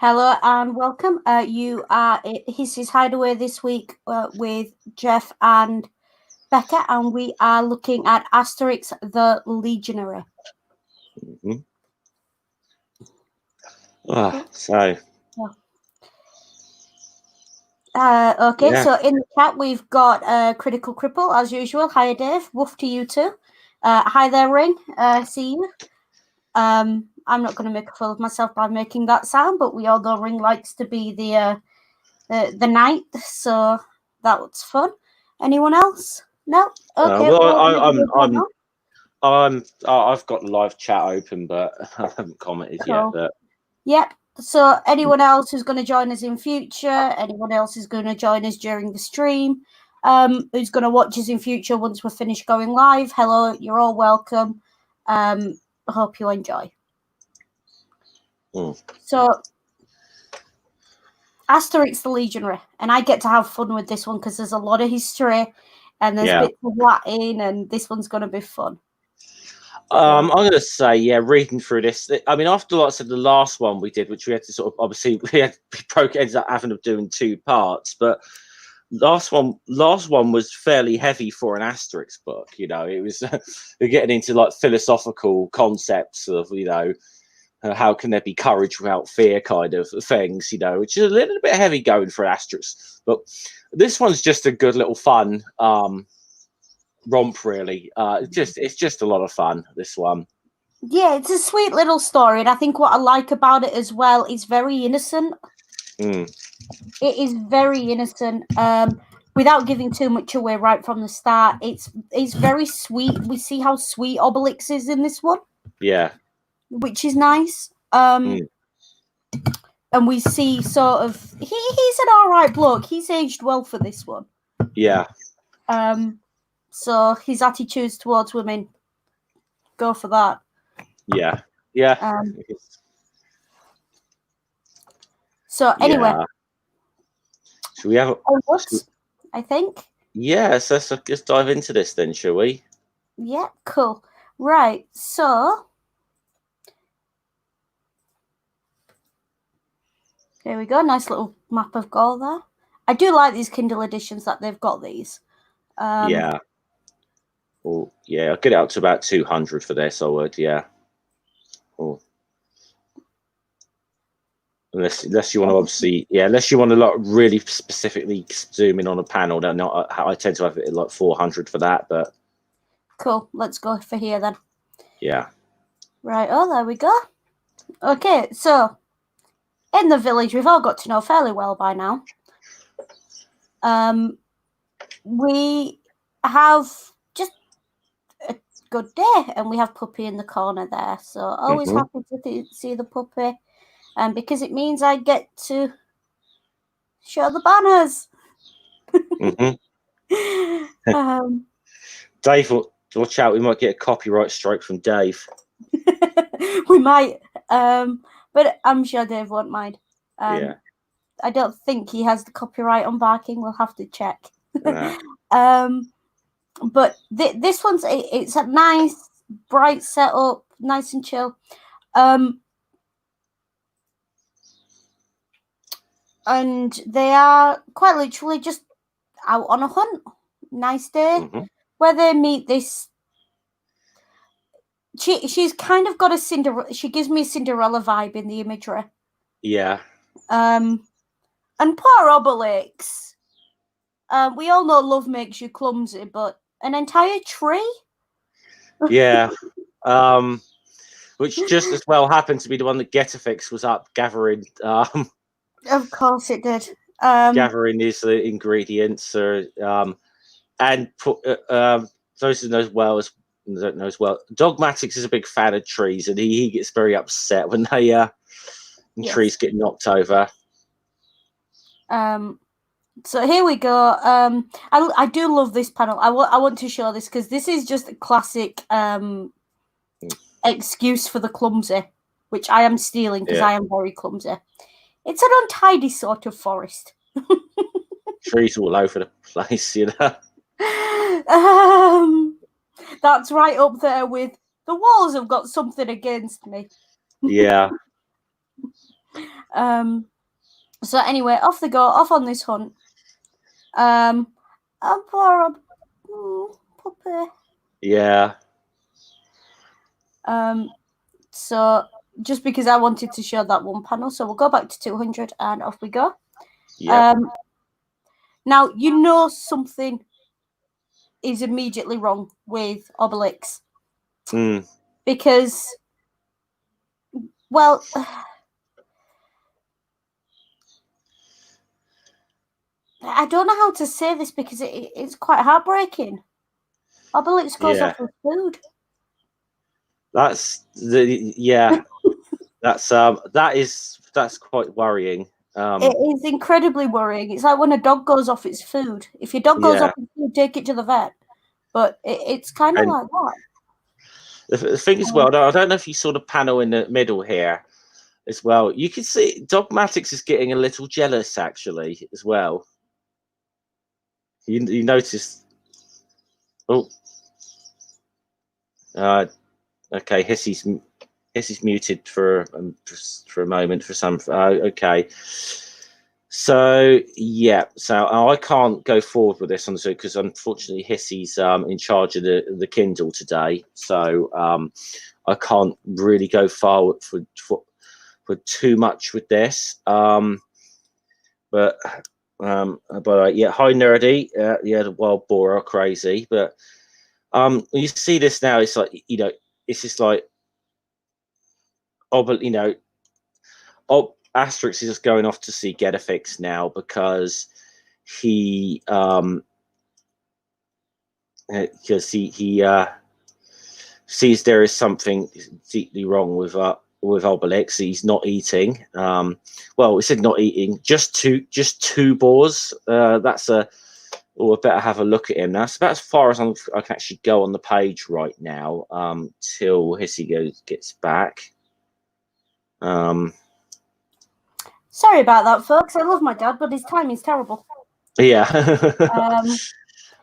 Hello and welcome. You are his Hideaway this week with Jeff and Becca, and we are looking at Asterix the Legionary. Mm-hmm. So. Okay, so in the chat we've got Critical Cripple as usual. Hi Dave, woof to you too. Hi there Ring, see you. I'm not going to make a fool of myself by making that sound, but we all know Ring likes to be the knight, so that was fun. Anyone else? No. Okay. I've got live chat open, but I haven't commented yet. But yep. So anyone else who's going to join us in future, anyone else who's going to join us during the stream, who's going to watch us in future once we're finished going live, hello, you're all welcome. I hope you enjoy. So, Asterix the Legionary, and I get to have fun with this one because there's a lot of history and there's bits of Latin, and this one's going to be fun. I'm going to say, reading through this, I mean, after like I said, the last one we did, which we had to sort of obviously ended up having to doing 2 parts, but last one was fairly heavy for an Asterix book. You know, it was we're getting into like philosophical concepts of how can there be courage without fear kind of things, which is a little bit heavy going for Asterix. But this one's just a good little fun romp, really. It's just a lot of fun, this one. Yeah, it's a sweet little story, and I think what I like about it as well is very innocent. It is very innocent. Without giving too much away right from the start, it's very sweet. We see how sweet Obelix is in this one. Yeah. Which is nice. And we see sort of he's an alright bloke. He's aged well for this one. Yeah. So his attitudes towards women, go for that. Yeah. Yeah. So anyway. Should we have I think. Yeah, so let's just dive into this then, shall we? Yeah, cool. Right, so there we go. Nice little map of Gaul there. I do like these Kindle editions that they've got these. Yeah. Well, yeah, I'll get it up to about 200 for this, I would, yeah. Cool. Unless you want to obviously, unless you want to like really specifically zoom in on a panel, then I tend to have it like 400 for that, but. Cool, let's go for here then. Yeah. Right, there we go. Okay, so in the village, we've all got to know fairly well by now. We have just a good day, and we have Puppy in the corner there. So always happy to see the puppy, and because it means I get to show the banners. Dave, watch out! We might get a copyright strike from Dave. We might, but I'm sure Dave won't mind. Yeah. I don't think he has the copyright on barking. We'll have to check. But this one's it's a nice, bright setup, nice and chill. And they are quite literally just out on a hunt. Nice day where they meet this. She's kind of got a Cinderella. She gives me a Cinderella vibe in the imagery. Yeah. And poor Obelix. We all know love makes you clumsy, but an entire tree? Yeah. Which just as well happened to be the one that Getafix was up gathering. Of course it did. Gathering these ingredients, and put those who don't know as well. Dogmatics is a big fan of trees, and he gets very upset when they trees get knocked over. So here we go. I do love this panel. I want to show this because this is just a classic excuse for the clumsy, which I am stealing because I am very clumsy. It's an untidy sort of forest. Trees all over the place, That's right up there with the walls have got something against me. Yeah. So anyway, off they go, off on this hunt. Poor puppy. Yeah. So just because I wanted to show that one panel, so we'll go back to 200 and off we go. Yeah. Now you know something is immediately wrong with Obelix. Because, well, I don't know how to say this because it's quite heartbreaking. Obelix goes off with food. That's that's quite worrying. It is incredibly worrying. It's like when a dog goes off its food. If your dog goes off its food, take it to the vet. But it's kind of like that. The thing is, well, I don't know if you saw the panel in the middle here as well. You can see Dogmatics is getting a little jealous, actually, as well. You notice? Oh, okay. Hissy's muted for a moment for some. Okay. So yeah, so I can't go forward with this on the Zoom because unfortunately Hissy's in charge of the Kindle today, so I can't really go forward for too much with this. But yeah, hi nerdy, yeah, the wild boar are crazy, but when you see this now, it's like it's just like Asterix is just going off to see Getafix now because he sees there is something deeply wrong with Obelix. He's not eating. Well, we said not eating. Just two boars. That's a. Oh, I better have a look at him. That's about as far as I can actually go on the page right now. Till Hissy gets back. Sorry about that, folks. I love my dad, but his timing's terrible. Yeah.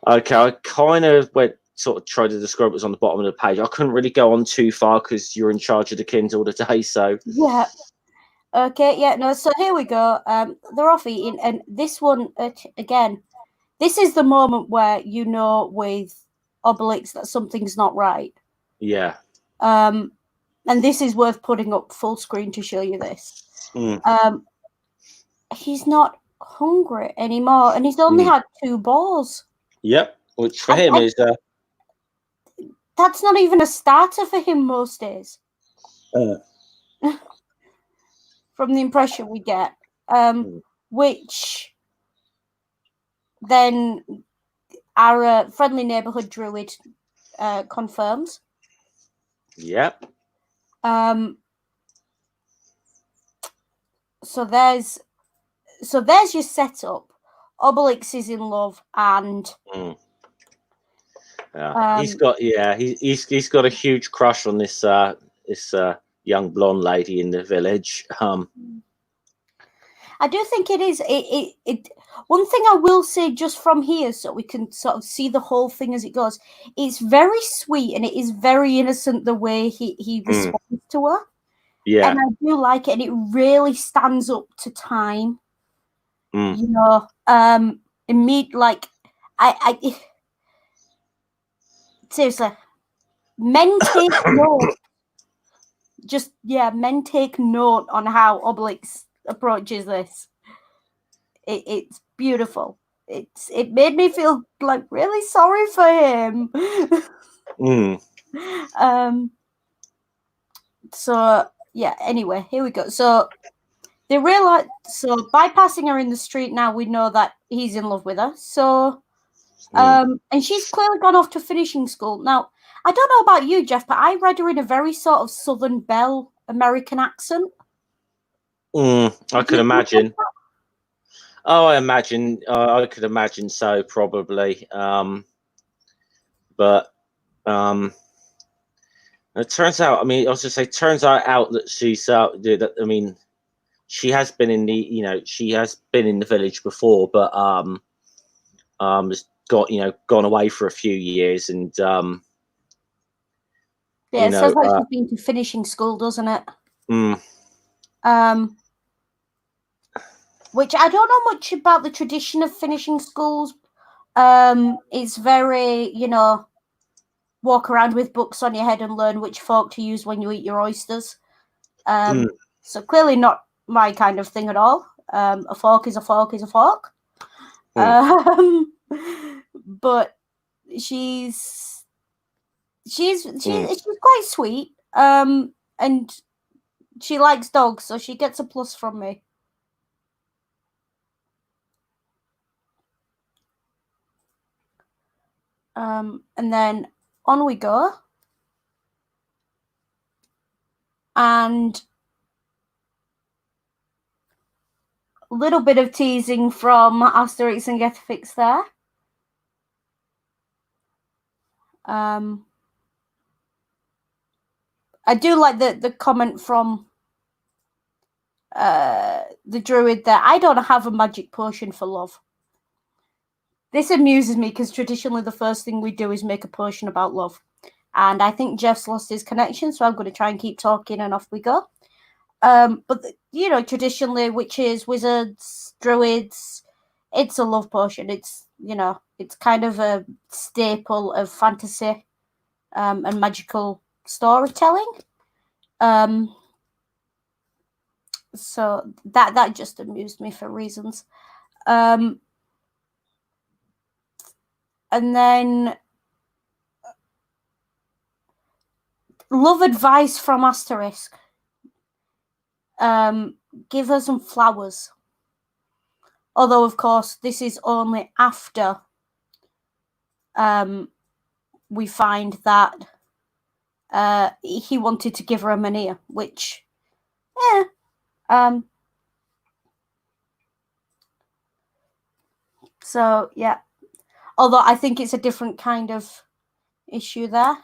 Okay, I kind of sort of tried to describe what's on the bottom of the page. I couldn't really go on too far because you're in charge of the Kindle today, so. Yeah. Okay, yeah, no, so here we go. They're off eating, and this one, again, this is the moment where you know with Obelix that something's not right. Yeah. And this is worth putting up full screen to show you this. He's not hungry anymore, and he's only had 2 balls. Yep, which for him is that's not even a starter for him most days. From the impression we get, which then our friendly neighborhood druid confirms. Yep. So there's your setup. Obelix is in love, and he's got he's got a huge crush on this young blonde lady in the village. I do think it is. It. One thing I will say just from here, so we can sort of see the whole thing as it goes. It's very sweet and it is very innocent the way he responds to her. Yeah, and I do like it, and it really stands up to time. You know, like I seriously, men take note. Men take note on how Obelix approaches this. It's beautiful. It made me feel like really sorry for him. So yeah. Anyway, here we go. So they realize. So bypassing her in the street now, we know that he's in love with her. So, and she's clearly gone off to finishing school. Now, I don't know about you, Jeff, but I read her in a very sort of Southern Belle American accent. I could imagine. Oh, I could imagine so, probably. But it turns out, I mean, I was just say, turns out that she's that, I mean, she has been in the village before, but has gone away for a few years, and it sounds like she's been to finishing school, doesn't it? which I don't know much about the tradition of finishing schools. It's very, walk around with books on your head and learn which fork to use when you eat your oysters. So clearly not my kind of thing at all. A fork is a fork is a fork. But she's quite sweet. And she likes dogs, so she gets a plus from me. And then on we go. And a little bit of teasing from Asterix and Getafix there. I do like the comment from the druid there. I don't have a magic potion for love. This amuses me because traditionally the first thing we do is make a potion about love. And I think Jeff's lost his connection, so I'm going to try and keep talking and off we go. But, traditionally witches, wizards, druids, it's a love potion. It's, it's kind of a staple of fantasy and magical storytelling. So that just amused me for reasons. And then love advice from Asterix. Give her some flowers. Although, of course, this is only after we find that he wanted to give her a manea, which, so, yeah. Although I think it's a different kind of issue there.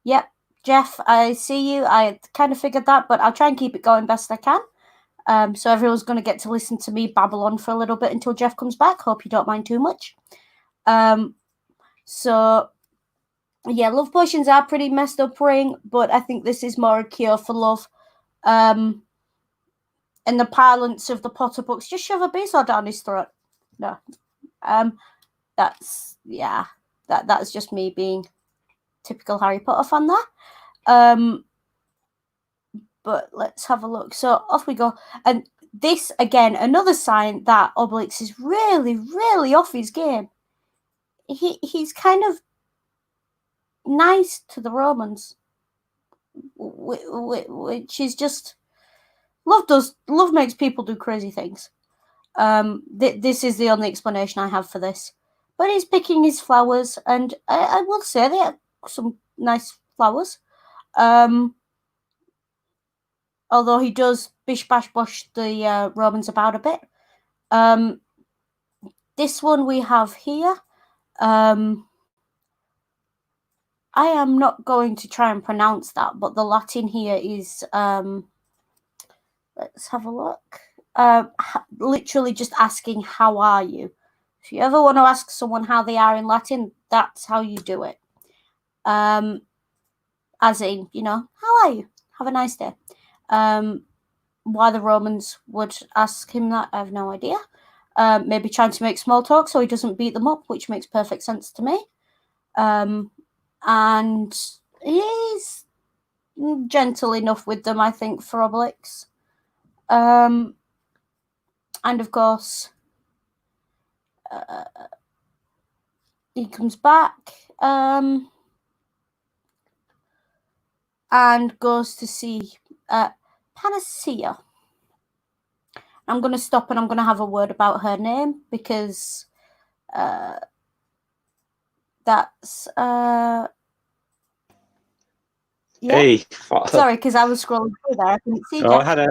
Yep, Jeff, I see you. I kind of figured that, but I'll try and keep it going best I can. So everyone's going to get to listen to me babble on for a little bit until Jeff comes back. Hope you don't mind too much. So, yeah, love potions are pretty messed up ring, but I think this is more a cure for love. In the parlance of the Potter books, just shove a beeswax down his throat. No. That's just me being typical Harry Potter fan there. But let's have a look. So off we go. And this, again, another sign that Obelix is really, really off his game. He's kind of nice to the Romans, which is just love makes people do crazy things. This is the only explanation I have for this. But he's picking his flowers, and I will say they are some nice flowers. Although he does bish bash bosh the Romans about a bit. This one we have here. I am not going to try and pronounce that, but the Latin here is, let's have a look. Literally just asking, how are you? If you ever want to ask someone how they are in Latin, that's how you do it. As in, how are you? Have a nice day. Why the Romans would ask him that, I have no idea. Maybe trying to make small talk so he doesn't beat them up, which makes perfect sense to me. And he's gentle enough with them, I think, for Obelix. And of course, he comes back and goes to see Panacea. I'm going to stop and I'm going to have a word about her name because that's yeah. Hey, sorry, because I was scrolling through there. I couldn't see. I had a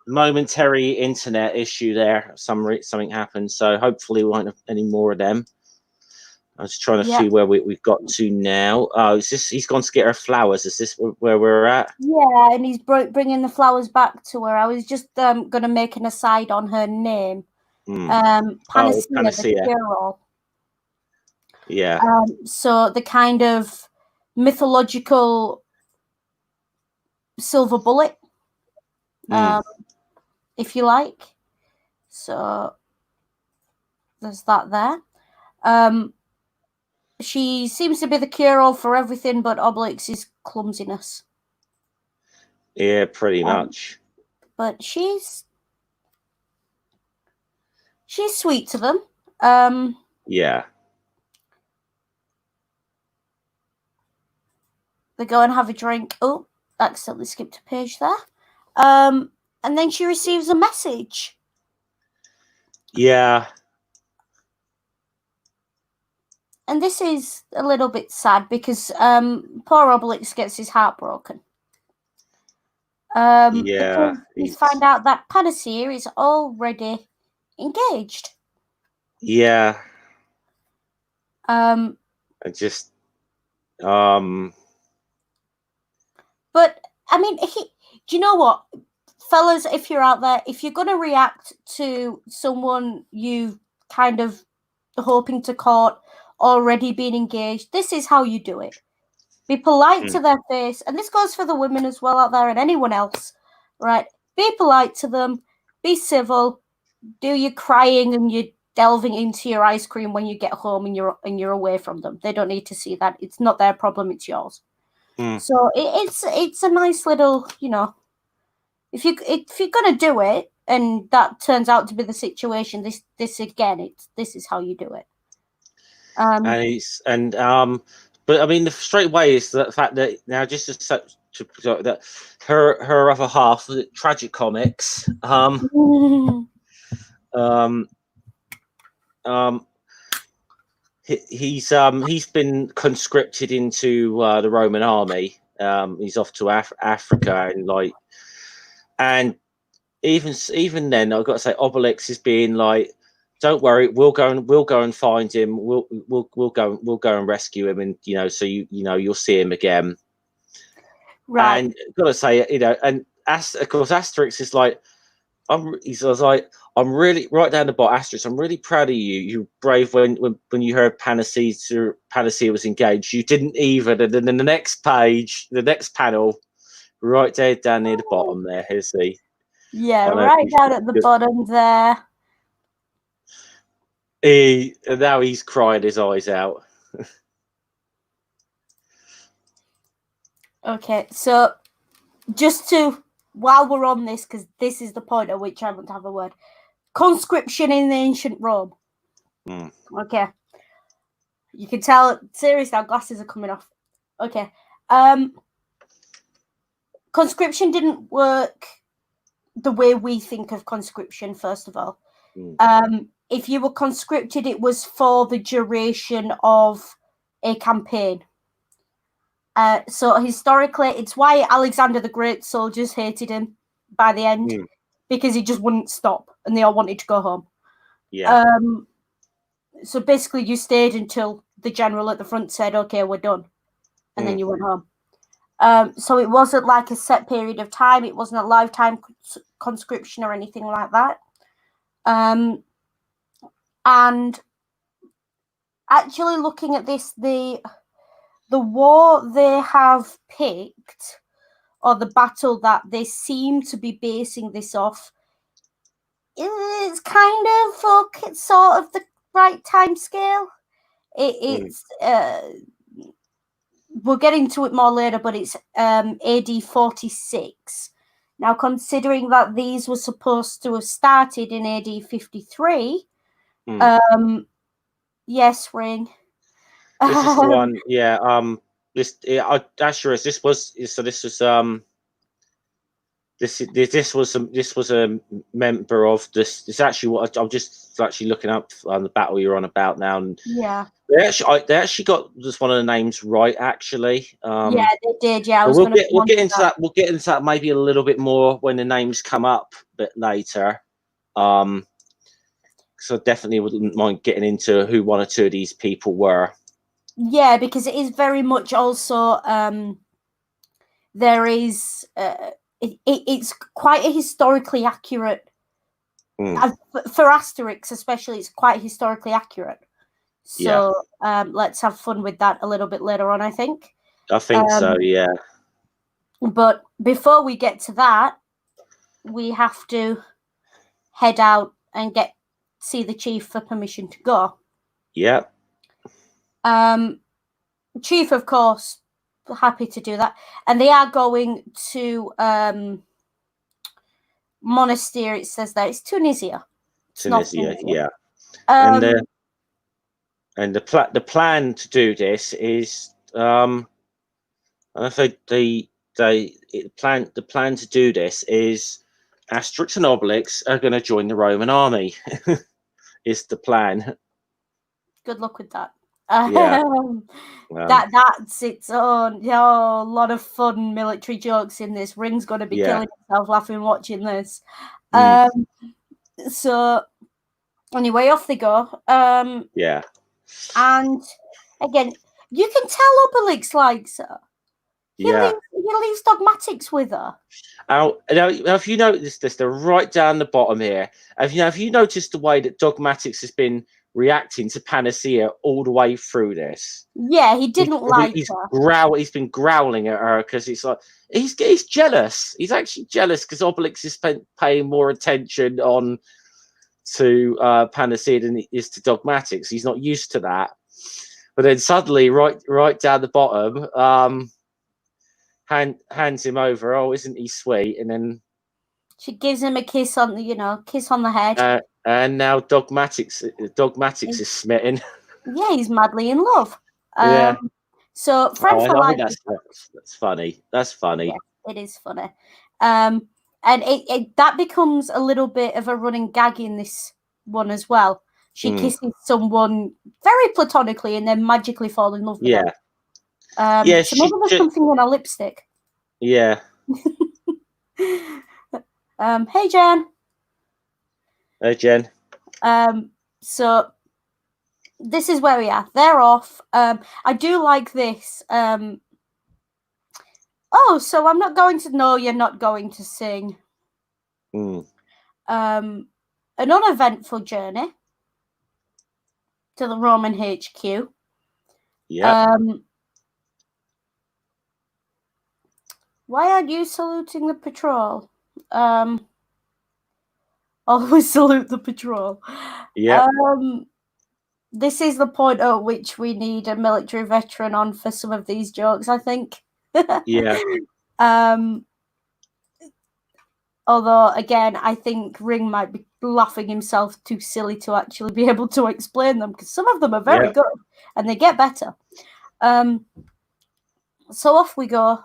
momentary internet issue there. Something happened, so hopefully we won't have any more of them. I was trying to see where we've got to now. Oh, he's gone to get her flowers. Is this where we're at? Yeah, and he's bringing the flowers back to her. I was just going to make an aside on her name. Panacea, the cure-all. Yeah. So the kind of mythological silver bullet. if you like. So there's that there. She seems to be the cure-all for everything but Obelix's clumsiness. Yeah, pretty much. But she's sweet to them. Yeah. They go and have a drink. Oh, accidentally skipped a page there. And then she receives a message. Yeah. And this is a little bit sad because poor Obelix gets his heart broken. Because we find out that Panacea is already engaged. Yeah. But I mean, do you know what, fellas? If you're out there, if you're going to react to someone you kind of hoping to court already being engaged, this is how you do it. Be polite to their face, and this goes for the women as well out there and anyone else, right? Be polite to them, be civil, do your crying and your delving into your ice cream when you get home and you're away from them. They don't need to see that. It's not their problem, it's yours. So it's a nice little, you know, if you're gonna do it and that turns out to be the situation, this again, this is how you do it. But I mean, the straight away is the fact that now just as such that her other half, the Tragic Comics, he's been conscripted into the Roman army. He's off to Africa, and even then, I've got to say, Obelix is being like, "Don't worry, we'll go and find him. We'll go and rescue him, and so you'll see him again." Right. And I've got to say, and of course, Asterix is like, I'm really right down the bottom. Asterix, I'm really proud of you. You brave when you heard Panacea was engaged. You didn't even. And then the next page, the next panel, right there down near the bottom there. Here's the. Yeah, right down at the bottom there. Now he's crying his eyes out. Okay, so just while we're on this, because this is the point at which I want to have a word. Conscription in the ancient Rome. Okay. You can tell, seriously, our glasses are coming off. Okay. Conscription didn't work the way we think of conscription, first of all. If you were conscripted, it was for the duration of a campaign. So historically, it's why Alexander the Great soldiers hated him by the end, because he just wouldn't stop and they all wanted to go home. Yeah. So basically, you stayed until the general at the front said, "Okay, we're done," and then you went home. So it wasn't like a set period of time. It wasn't a lifetime conscription or anything like that. And actually, looking at this, the war they have picked, or the battle that they seem to be basing this off, is kind of okay, sort of the right time scale. It's we'll get into it more later, but it's AD 46. Now, considering that these were supposed to have started in AD 53, yes, Ring. This is the one, yeah. Asterix. This was a member of this. It's actually what I'm just actually looking up on the battle you're on about now. And yeah, they actually got just one of the names right. Actually, yeah, they did. Yeah, we'll get into that. We'll get into that maybe a little bit more when the names come up a bit later. So definitely wouldn't mind getting into who one or two of these people were. Yeah, because it is very much also there is it's quite a historically accurate for Asterix, especially. It's quite historically accurate. So let's have fun with that a little bit later on, I think. I think so, yeah. But before we get to that, we have to head out and see the chief for permission to go. Yeah. Chief, of course, happy to do that, and they are going to monastery. It says that it's Tunisia. Tunisia, yeah. Um, and the plan to do this is I think the plan to do this is Asterix and Obelix are going to join the Roman army. Is the plan. Good luck with that. Yeah. That's its own lot of fun military jokes in this. Ring's going to be killing himself laughing watching this. So anyway, off they go. Yeah. And again, you can tell Obelix likes her. He leaves dogmatics with her. Now, have you noticed this? They're right down the bottom here. Have you noticed the way that dogmatics has been reacting to Panacea all the way through this? Yeah, he didn't like her. He's been growling at her because it's like he's jealous. He's actually jealous because Obelix is paying more attention to Panacea than he is to dogmatics. He's not used to that. But then suddenly, right down the bottom, hands him over. Oh, isn't he sweet? And then she gives him a kiss on the head. And now dogmatics is smitten. Yeah, he's madly in love. Yeah. So that's funny. That's funny. Yeah, it is funny. And that becomes a little bit of a running gag in this one as well. She kisses someone very platonically and then magically fall in love with them. So maybe there's something in her lipstick. Yeah. Hey, Jen. Hey, Jen. So this is where we are. They're off. I do like this. So I'm not going to... No, you're not going to sing. An uneventful journey to the Roman HQ. Yeah. Why aren't you saluting the patrol? Always salute the patrol. Yeah. This is the point at which we need a military veteran on for some of these jokes, I think. Yeah. Although, again, I think Ring might be laughing himself too silly to actually be able to explain them, because some of them are very good and they get better. So off we go.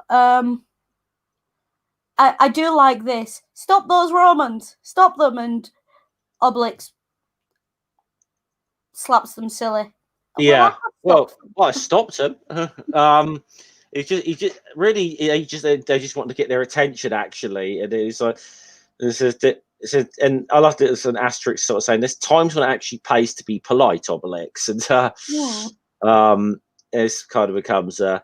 I do like this. Stop those Romans. Stop them. And Obelix slaps them silly. Yeah. Well, I stopped him. They just want to get their attention, actually. And it's like, and I loved it as an Asterix sort of saying, there's times when it actually pays to be polite, Obelix. And it kind of becomes a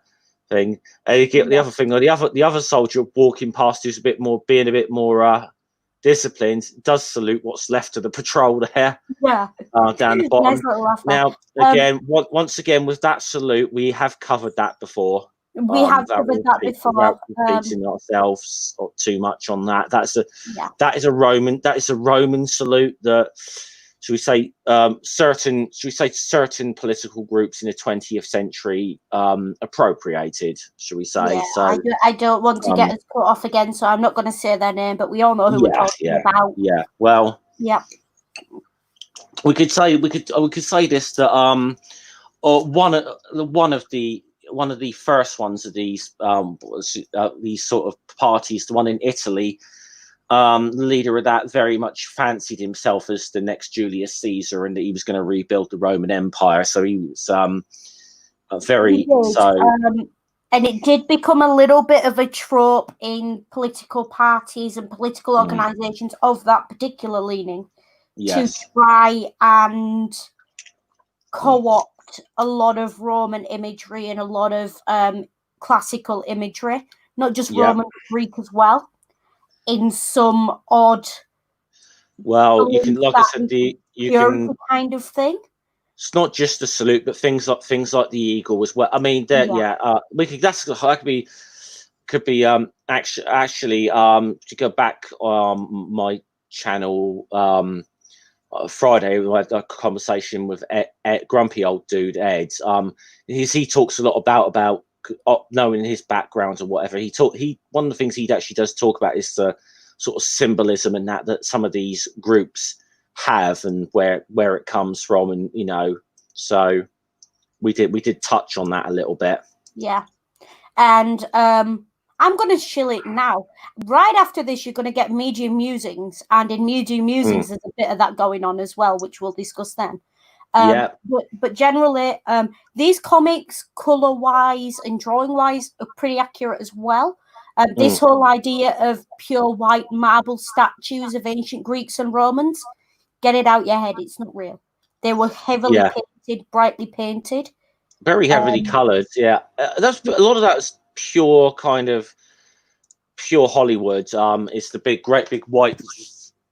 thing. And you get the other thing, the other soldier walking past who's being a bit more disciplined, does salute what's left of the patrol there. Yeah. Down the bottom. Nice now, again, once again, with that salute, we have covered that before. We have covered that before. Without repeating ourselves or too much on that. That is a Roman salute that, should we say, certain political groups in the 20th century appropriated, should we say? Yeah, so I don't want to get us cut off again, so I'm not going to say their name, but we all know who we're talking about. Yeah. Well. Yeah. We could say this that one of the first ones of these sort of parties, the one in Italy, the leader of that very much fancied himself as the next Julius Caesar, and that he was going to rebuild the Roman Empire. So he was and it did become a little bit of a trope in political parties and political organizations of that particular leaning to try and co-opt a lot of Roman imagery and a lot of classical imagery, not just Roman, Greek as well, in some odd. Well, you can, like I said, you can kind of thing. It's not just the salute, but things like the eagle as well. I mean, we could could be actually to go back my channel Friday. We had a conversation with grumpy old dude Ed. He talks a lot about knowing his background or whatever. One of the things he actually does talk about is the sort of symbolism and that some of these groups have and where it comes from, and so we did touch on that a little bit. Yeah. And I'm going to shill it now. Right after this, you're going to get Medium Musings. And in Medium Musings, there's a bit of that going on as well, which we'll discuss then. But generally, these comics, color-wise and drawing-wise, are pretty accurate as well. This whole idea of pure white marble statues of ancient Greeks and Romans, get it out your head. It's not real. They were heavily painted, brightly painted. Very heavily coloured, yeah. That's a lot of that's pure Hollywood. It's the great big white.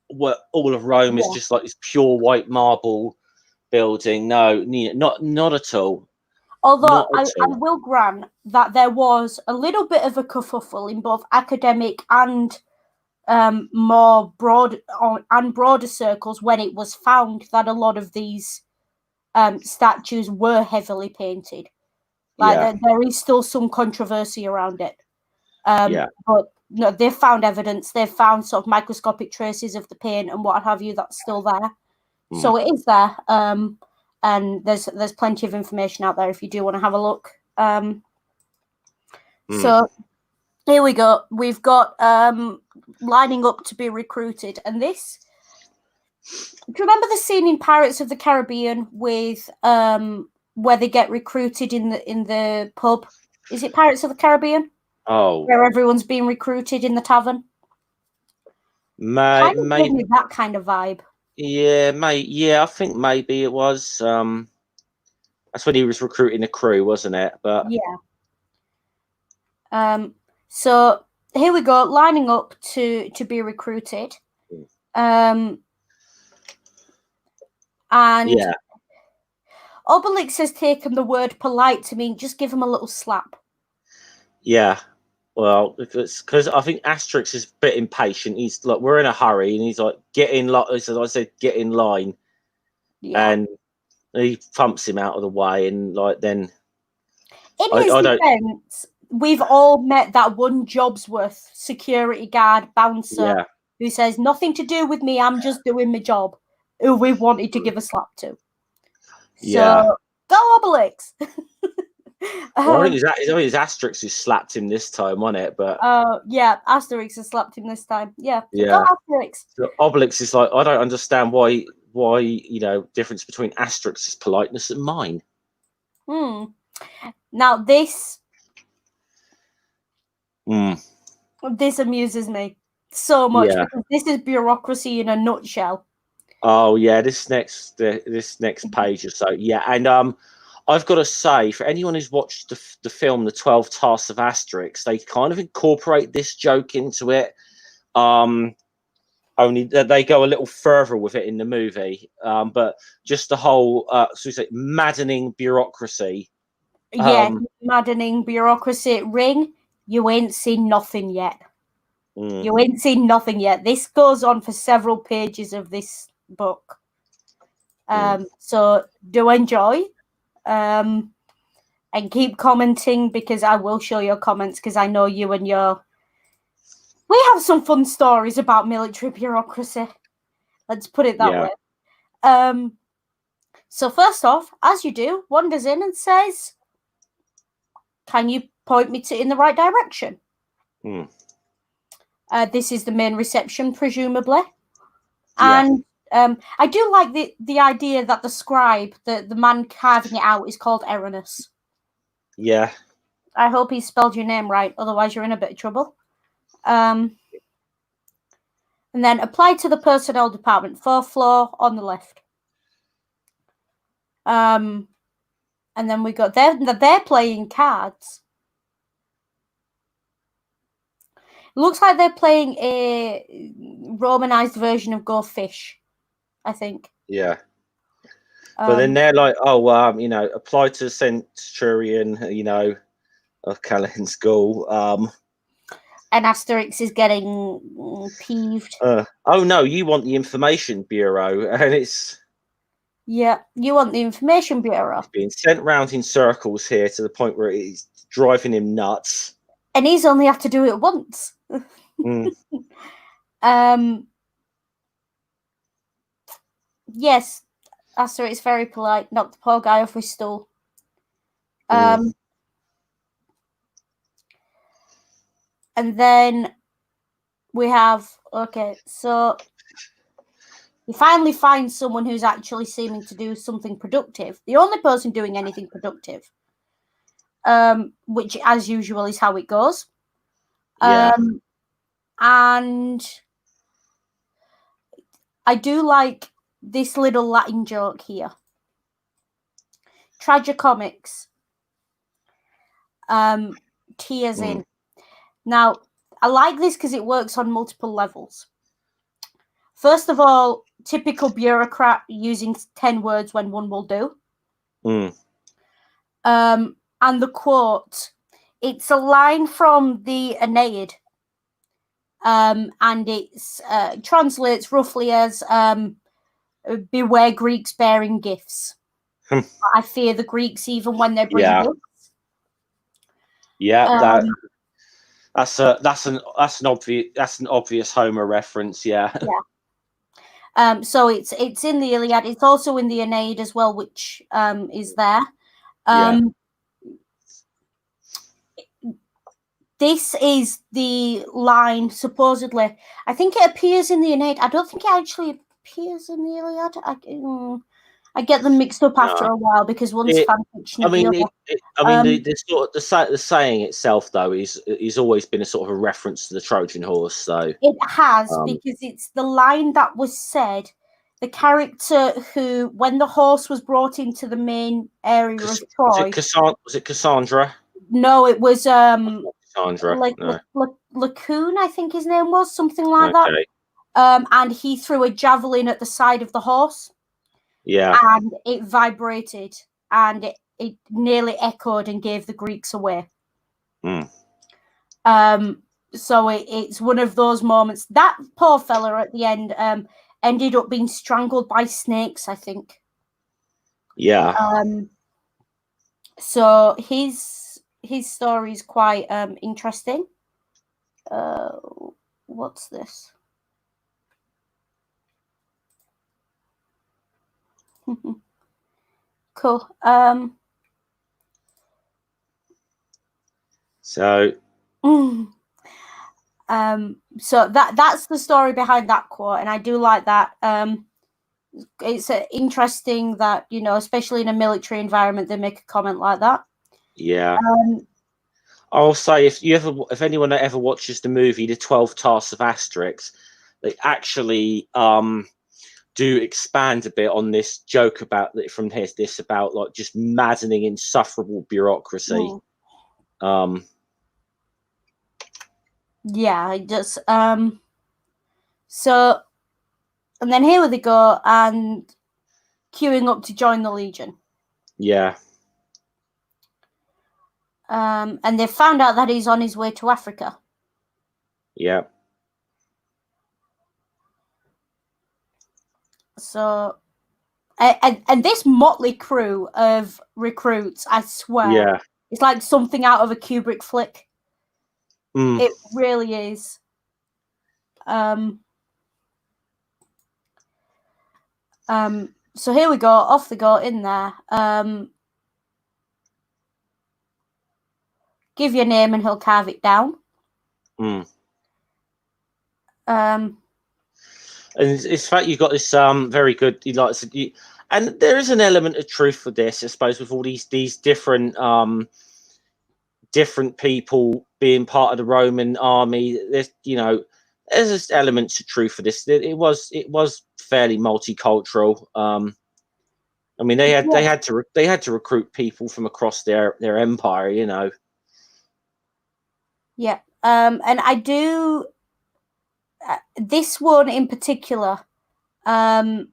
All of Rome is just like this pure white marble building. No, not at all. Although I will grant that there was a little bit of a kerfuffle in both academic and more broader circles when it was found that a lot of these statues were heavily painted. There is still some controversy around it. But no, they've found evidence. They've found sort of microscopic traces of the paint and what have you that's still there. So it is there. And there's plenty of information out there if you do want to have a look. So here we go. We've got lining up to be recruited, and this. Do you remember the scene in Pirates of the Caribbean with where they get recruited in the pub? Is it Pirates of the Caribbean? Oh, where everyone's being recruited in the tavern. Kind of gave me that kind of vibe. Yeah, mate. Yeah, I think maybe it was. That's when he was recruiting the crew, wasn't it? But yeah. So here we go, lining up to be recruited. And Obelix has taken the word polite to mean just give him a little slap. Yeah. Well, because I think Asterix is a bit impatient. He's like, we're in a hurry, and he's like, get in line. As I said, get in line. Yeah. And he thumps him out of the way, and like then. In his defense, we've all met that one Jobsworth security guard bouncer who says nothing to do with me. I'm just doing my job. Who we wanted to give a slap to. So go Obelix. Well, I think it's Asterix who slapped him this time, wasn't it? But Asterix has slapped him this time. Yeah. Go Asterix. So Obelix is like, I don't understand why difference between Asterix's politeness and mine. Now this amuses me so much because this is bureaucracy in a nutshell. Oh yeah, this next page or so, and I've got to say, for anyone who's watched the film, The 12 Tasks of Asterix, they kind of incorporate this joke into it. Only that they go a little further with it in the movie. But just the whole, maddening bureaucracy. Maddening bureaucracy. Ring, you ain't seen nothing yet. You ain't seen nothing yet. This goes on for several pages of this book. So do enjoy. And keep commenting because I will show your comments because I know you and we have some fun stories about military bureaucracy. Let's put it that way. So first off, as you do, wanders in and says, can you point me in the right direction? This is the main reception, presumably. And I do like the idea that the scribe, the man carving it out, is called Erinus. Yeah. I hope he spelled your name right, otherwise you're in a bit of trouble. And then apply to the personnel department, 4th floor on the left. And then we got they're playing cards. It looks like they're playing a Romanized version of Go Fish, I think. Yeah. But then they're like, apply to Centurion, of Callahan School. And Asterix is getting peeved. Oh no, you want the Information Bureau, and it's yeah, you want the Information Bureau. It's being sent round in circles here to the point where it's driving him nuts. And he's only have to do it once. Yes, Asterix is very polite. Knocked the poor guy off his stool. And then we have, so he finally finds someone who's actually seeming to do something productive. The only person doing anything productive, which, as usual, is how it goes. Yeah. And I do like this little Latin joke here. Tragicomics. Tears in. Now, I like this because it works on multiple levels. First of all, typical bureaucrat using 10 words when one will do. And the quote, it's a line from the Aeneid. And it translates roughly as beware Greeks bearing gifts. I fear the Greeks even when they bring gifts. Yeah, that's an obvious Homer reference. Yeah. So it's in the Iliad. It's also in the Aeneid as well, which is there. This is the line, supposedly. I think it appears in the Aeneid. I don't think it actually appears in the Iliad. I get them mixed up after a while because one's fan fiction. The saying itself, though, is always been a sort of a reference to the Trojan horse. So it has, because it's the line that was said. The character who, when the horse was brought into the main area of Troy, was it Cassandra? No, it was Cassandra. Lacoon, I think his name was, something like that. And he threw a javelin at the side of the horse. Yeah. And it vibrated and it nearly echoed and gave the Greeks away. So it's one of those moments. That poor fella at the end ended up being strangled by snakes, I think. Yeah. So his story is quite interesting. What's this? Cool. So that's the story behind that quote, and I do like that. It's interesting that, especially in a military environment, they make a comment like that. Yeah. I'll say if anyone ever watches the movie The 12 Tasks of Asterix, they actually do expand a bit on this joke about about like just maddening, insufferable bureaucracy. Yeah, it does. So, and then here they go and queuing up to join the Legion. Yeah. And they found out that he's on his way to Africa. Yeah. So, and this motley crew of recruits, I swear, it's like something out of a Kubrick flick. It really is. So here we go. Off they go in there. Give your name and he'll carve it down. And it's fact you've got this very good. And there is an element of truth for this, I suppose, with all these different different people being part of the Roman army. There's there's elements of truth for this. It was fairly multicultural. I mean, they had to recruit people from across their empire. Yeah. And I do. This one in particular, this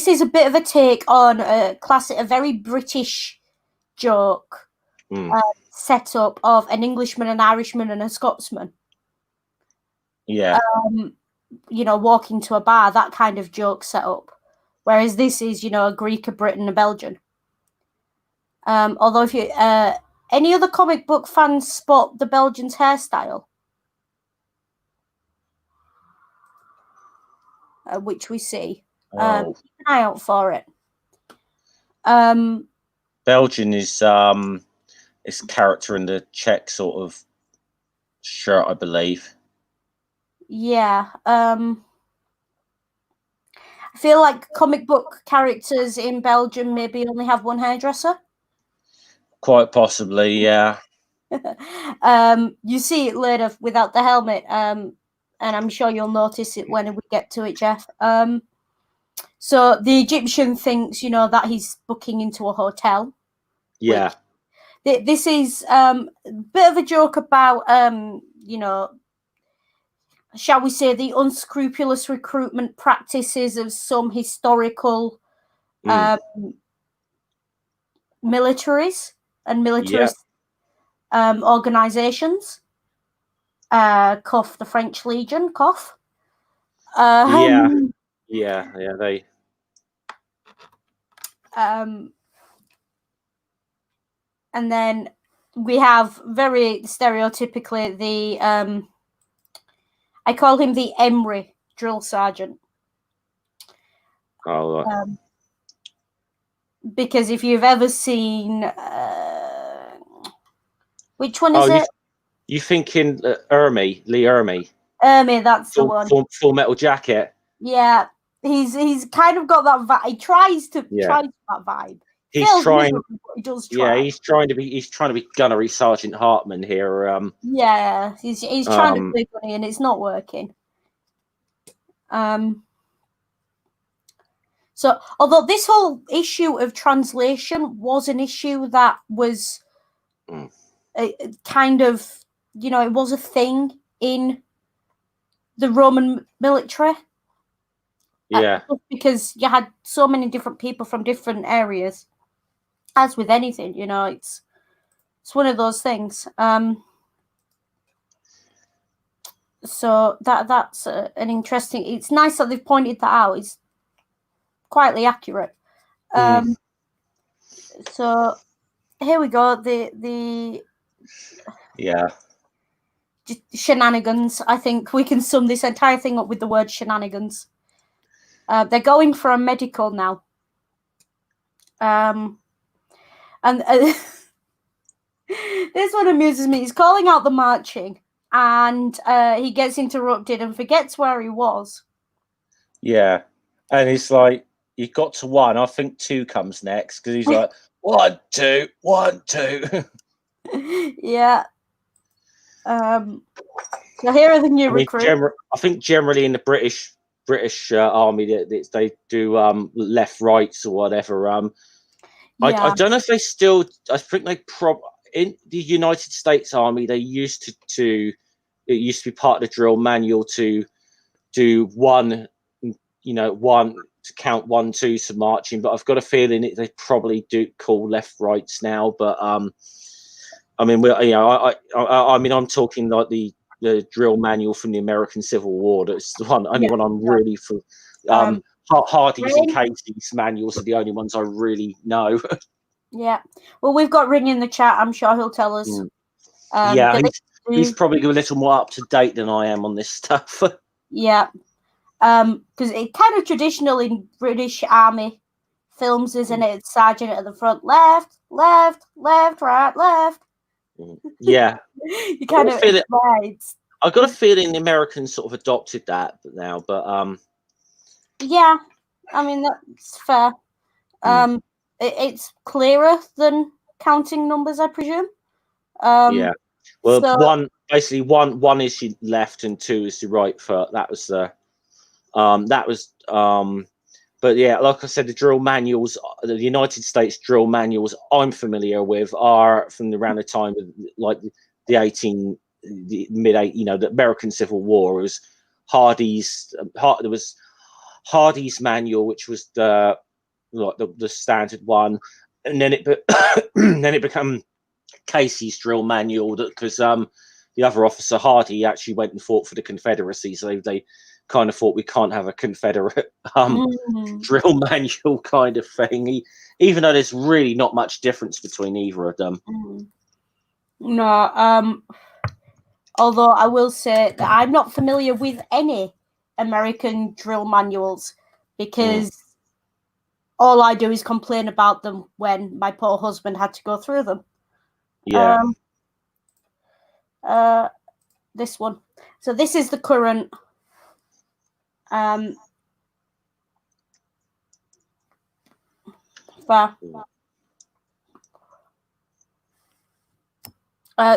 is a bit of a take on a very British joke setup of an Englishman, an Irishman, and a Scotsman. Yeah. Walking to a bar, that kind of joke setup. Whereas this is, a Greek, a Brit, and a Belgian. Although if you any other comic book fans spot the Belgian's hairstyle, which we see, keep an eye out for it. Belgian is character in the Czech sort of shirt, I believe. Yeah. I feel like comic book characters in Belgium maybe only have one hairdresser. Quite possibly, yeah. You see it later without the helmet, and I'm sure you'll notice it when we get to it, Jeff. So the Egyptian thinks, that he's booking into a hotel. Yeah. This is a bit of a joke about, shall we say, the unscrupulous recruitment practices of some historical militaries and militarist organizations. Cough, the French Legion, cough. Yeah, they. And then we have very stereotypically the I call him the Emery drill sergeant. Because if you've ever seen which one is it? You thinking Lee Ermey? Ermey, that's the one. Full Metal Jacket. Yeah, he's kind of got that vibe. He tries to that vibe. He's trying. He does try. Yeah, he's trying to be Gunnery Sergeant Hartman here. Yeah, he's trying to play funny and it's not working. So, although this whole issue of translation was an issue that was kind of, it was a thing in the Roman military. Yeah. Because you had so many different people from different areas. As with anything, it's one of those things. So that's an interesting. It's nice that they've pointed that out. It's quietly accurate. So here we go. The shenanigans. I think we can sum this entire thing up with the word shenanigans. They're going for a medical now. And this one amuses me. He's calling out the marching, and he gets interrupted and forgets where he was. Yeah, and he's like, he got to one. I think two comes next because he's like, 1, 2, 1, 2. Yeah. So here are the new recruits. I think generally in the British army they do left, rights or whatever. I don't know if they still. I think they in the United States Army they used to it used to be part of the drill manual to do one to count 1, 2 to marching. But I've got a feeling they probably do call left, rights now. But I mean, I'm talking like the drill manual from the American Civil War. That's the only one I'm really for. Hardy's and Casey's manuals are the only ones I really know. Yeah. Well, we've got Ring in the chat. I'm sure he'll tell us. He's probably a little more up to date than I am on this stuff. Yeah. Because it kind of traditional in British Army films, isn't it? It's sergeant at the front, left, right, left. Yeah. You kind of rides. I got a feeling the Americans sort of adopted that now, but yeah, I mean that's fair. It's clearer than counting numbers, I presume. Yeah. Well, one is your left and 2 is your right foot. That was but yeah, like I said, the drill manuals, the United States drill manuals I'm familiar with are from around the time of like the mid-80s, the American Civil War. It was Hardy's. There was Hardy's manual, which was the standard one, and then it became Casey's drill manual, that because the other officer Hardy actually went and fought for the Confederacy, so they kind of thought we can't have a Confederate drill manual kind of thing, even though there's really not much difference between either of them. No, although I will say that I'm not familiar with any American drill manuals, because all I do is complain about them when my poor husband had to go through them. Yeah. This one. So this is the current.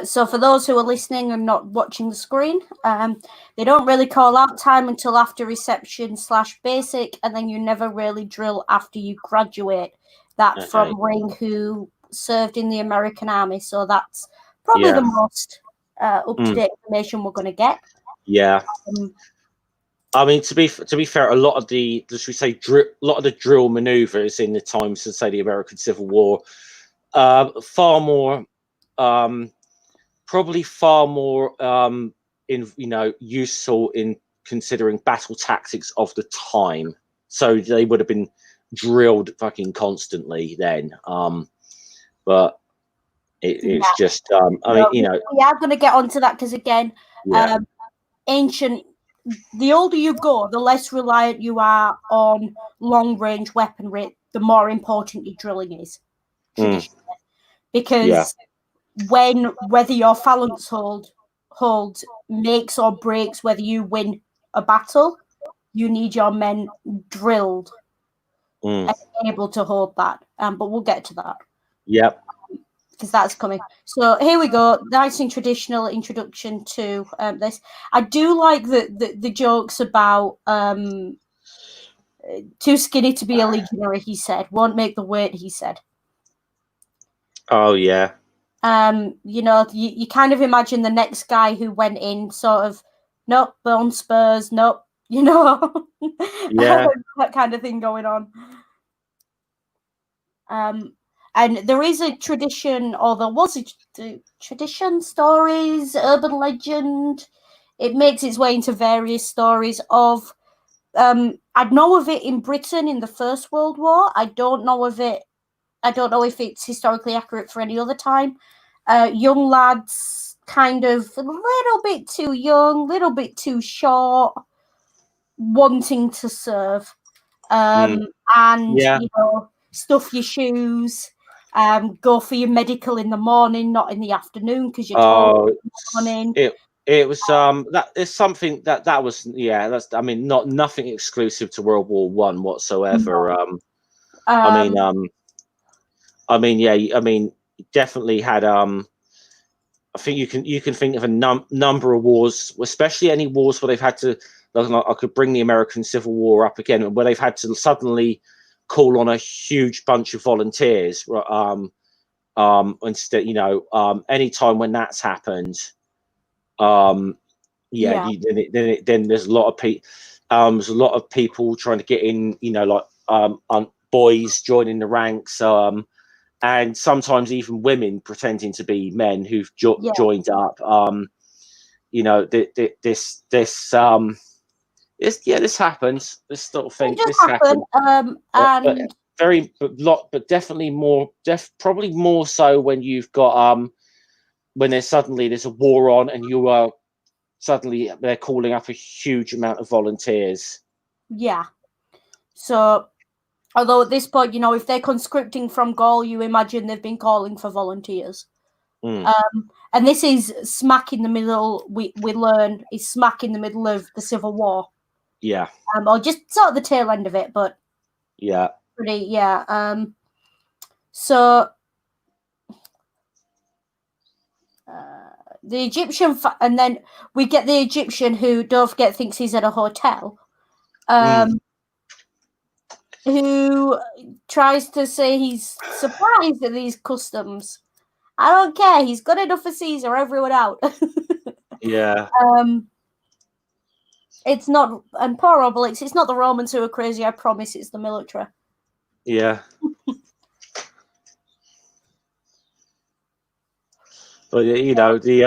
So for those who are listening and not watching the screen, they don't really call out time until after reception/basic, and then you never really drill after you graduate. That from Ring, who served in the American Army, so that's probably the most up-to-date information we're going to get. Yeah. I mean, to be fair, a lot of the, should we say, drill maneuvers in the times of, say, the American Civil War, far more, probably far more, useful in considering battle tactics of the time. So they would have been drilled fucking constantly then. But it's just, we are going to get onto that because again, ancient. The older you go, the less reliant you are on long-range weaponry, the more important your drilling is, traditionally. Because whether your phalanx hold makes or breaks whether you win a battle, you need your men drilled and able to hold that. But we'll get to that. Yep. Because that's coming. So here we go. Nice and traditional introduction to this. I do like the jokes about too skinny to be a legionary, he said. Won't make the weight, he said. Oh, yeah. You kind of imagine the next guy who went in sort of, nope, bone spurs, nope, Yeah. that kind of thing going on. And there is a tradition, or there was a tradition, stories, urban legend. It makes its way into various stories of, I'd know of it in Britain in the First World War. I don't know if it's historically accurate for any other time. Young lads, kind of a little bit too young, little bit too short, wanting to serve. Stuff your shoes, go for your medical in the morning, not in the afternoon because you're told in the morning. It was that is something that was that's, I mean, nothing exclusive to World War One whatsoever. Definitely had I think you can think of a number of wars, especially any wars where they've had to, I could bring the American Civil War up again, where they've had to suddenly call on a huge bunch of volunteers. Instead, any time when that's happened, then there's a lot of people. There's a lot of people trying to get in. Boys joining the ranks. And sometimes even women pretending to be men who've joined up. This happens. This sort of thing. This happens. But definitely more. Probably more so when you've got when there's a war on, and you are suddenly they're calling up a huge amount of volunteers. Yeah. So. Although at this point, if they're conscripting from Gaul, you imagine they've been calling for volunteers. And this is smack in the middle, we learn, is smack in the middle of the Civil War. Yeah. Or just sort of the tail end of it, but... Yeah. Pretty, yeah. So... the Egyptian... and then we get the Egyptian who, don't forget, thinks he's at a hotel. Who tries to say he's surprised at these customs. I don't care. He's good enough for Caesar. Everyone out. Yeah. It's not, and poor Obelix, it's not the Romans who are crazy. I promise, it's the military. Yeah. But you know the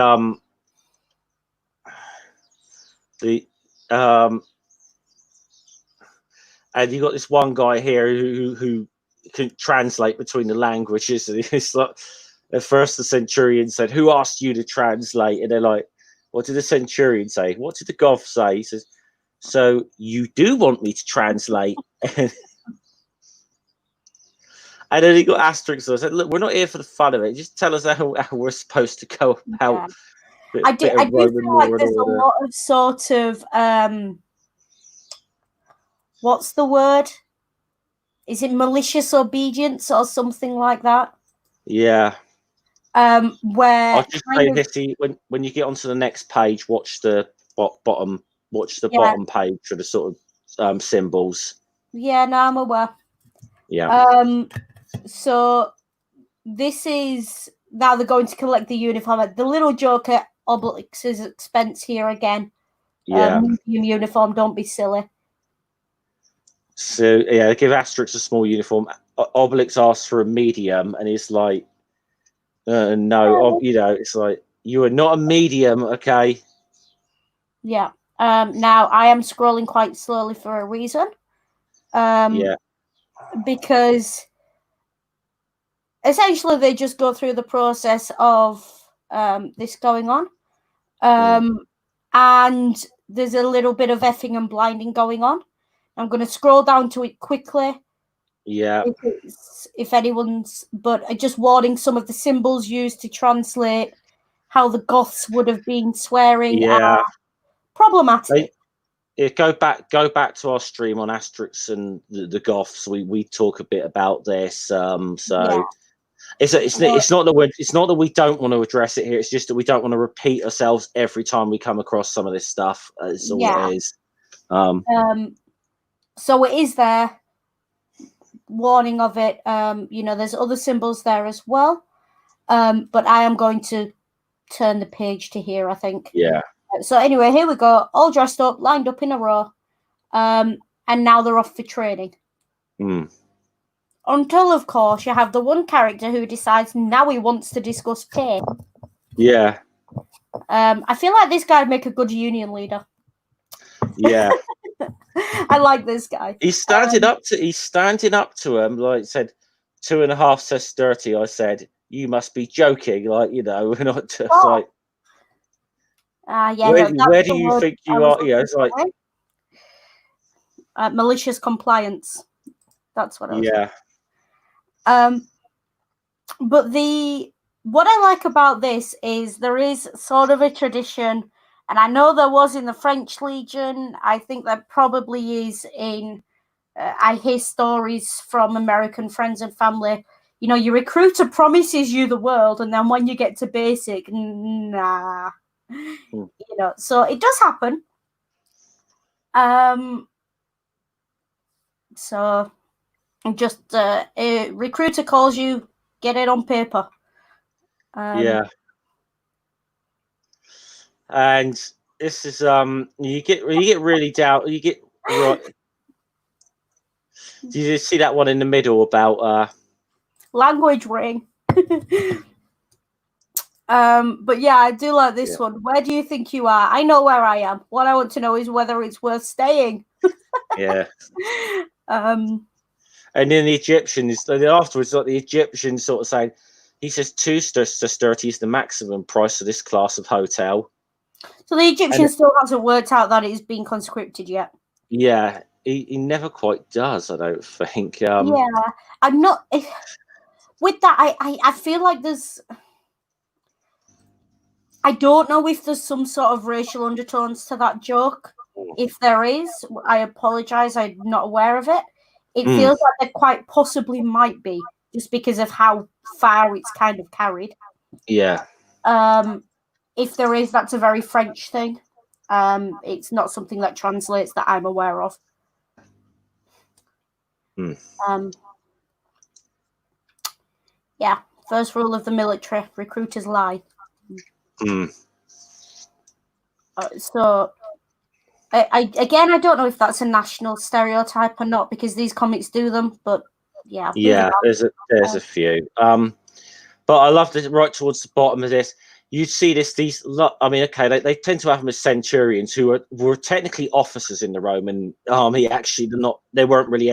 and you got this one guy here who can translate between the languages, and it's like at first the centurion said, "Who asked you to translate?" And they're like, "What did the centurion say? What did the Goth say?" He says, "So you do want me to translate?" And then he got Asterix. So I said, "Look, we're not here for the fun of it. Just tell us how we're supposed to go about." Yeah. I do feel like there's a lot of sort of what's the word? Is it malicious obedience or something like that? Yeah. Where I'll just say this: when you get onto the next page, watch the bottom. Watch the bottom page for the sort of symbols. Yeah, no, I'm aware. Yeah. So this is now they're going to collect the uniform. The little joke at Obelix's expense here again. Yeah. Medium uniform. Don't be silly. So yeah, give Asterix a small uniform. Obelix asks for a medium, and he's like, "No, you know, it's like you are not a medium, okay?" Yeah. Now I am scrolling quite slowly for a reason. Yeah. Because essentially they just go through the process of this going on. And there's a little bit of effing and blinding going on. I'm going to scroll down to it quickly. Yeah. If anyone's, but just warning, some of the symbols used to translate how the Goths would have been swearing are problematic. Go back to our stream on Asterix and the Goths. We talk a bit about this. It's not that we don't want to address it here. It's just that we don't want to repeat ourselves every time we come across some of this stuff. It's all it is. So it is there. Warning of it. There's other symbols there as well. But I am going to turn the page to here, I think. Yeah. So anyway, here we go. All dressed up, lined up in a row. And now they're off for training. Until, of course, you have the one character who decides now he wants to discuss pay. Yeah. I feel like this guy would make a good union leader. Yeah. I like this guy. He's standing up to him, like I said, 2.5 sesterti. I said, "You must be joking." Like, you know, we're not just like. Where do you think you are? Yeah, it's like malicious compliance. That's what I was saying. But what I like about this is there is sort of a tradition, and I know there was in the French Legion. I think there probably is in. I hear stories from American friends and family. You know, your recruiter promises you the world, and then when you get to basic, nah. You know, so it does happen. So just a recruiter calls you, get it on paper. Yeah. And this is you get really down. You get right. Did you see that one in the middle about language ring? But yeah, I do like this one. Where do you think you are? I know where I am. What I want to know is whether it's worth staying. Yeah. And then the Egyptians, afterwards, like the Egyptians sort of saying, he says 2 sesterti is the maximum price for this class of hotel. So the Egyptian still hasn't worked out that it's been conscripted yet. Yeah, he never quite does, I don't think. Yeah, I'm not. With that, I feel like there's. I don't know if there's some sort of racial undertones to that joke. If there is, I apologize. I'm not aware of it. It feels like there quite possibly might be, just because of how far it's kind of carried. Yeah. If there is, that's a very French thing. It's not something that translates that I'm aware of. Yeah. First rule of the military: recruiters lie. So, I don't know if that's a national stereotype or not, because these comics do them. But yeah, there's a few. But I love this right towards the bottom of this. you'd see these. I mean, okay, they tend to have them as centurions who were technically officers in the Roman army. Actually, they weren't really,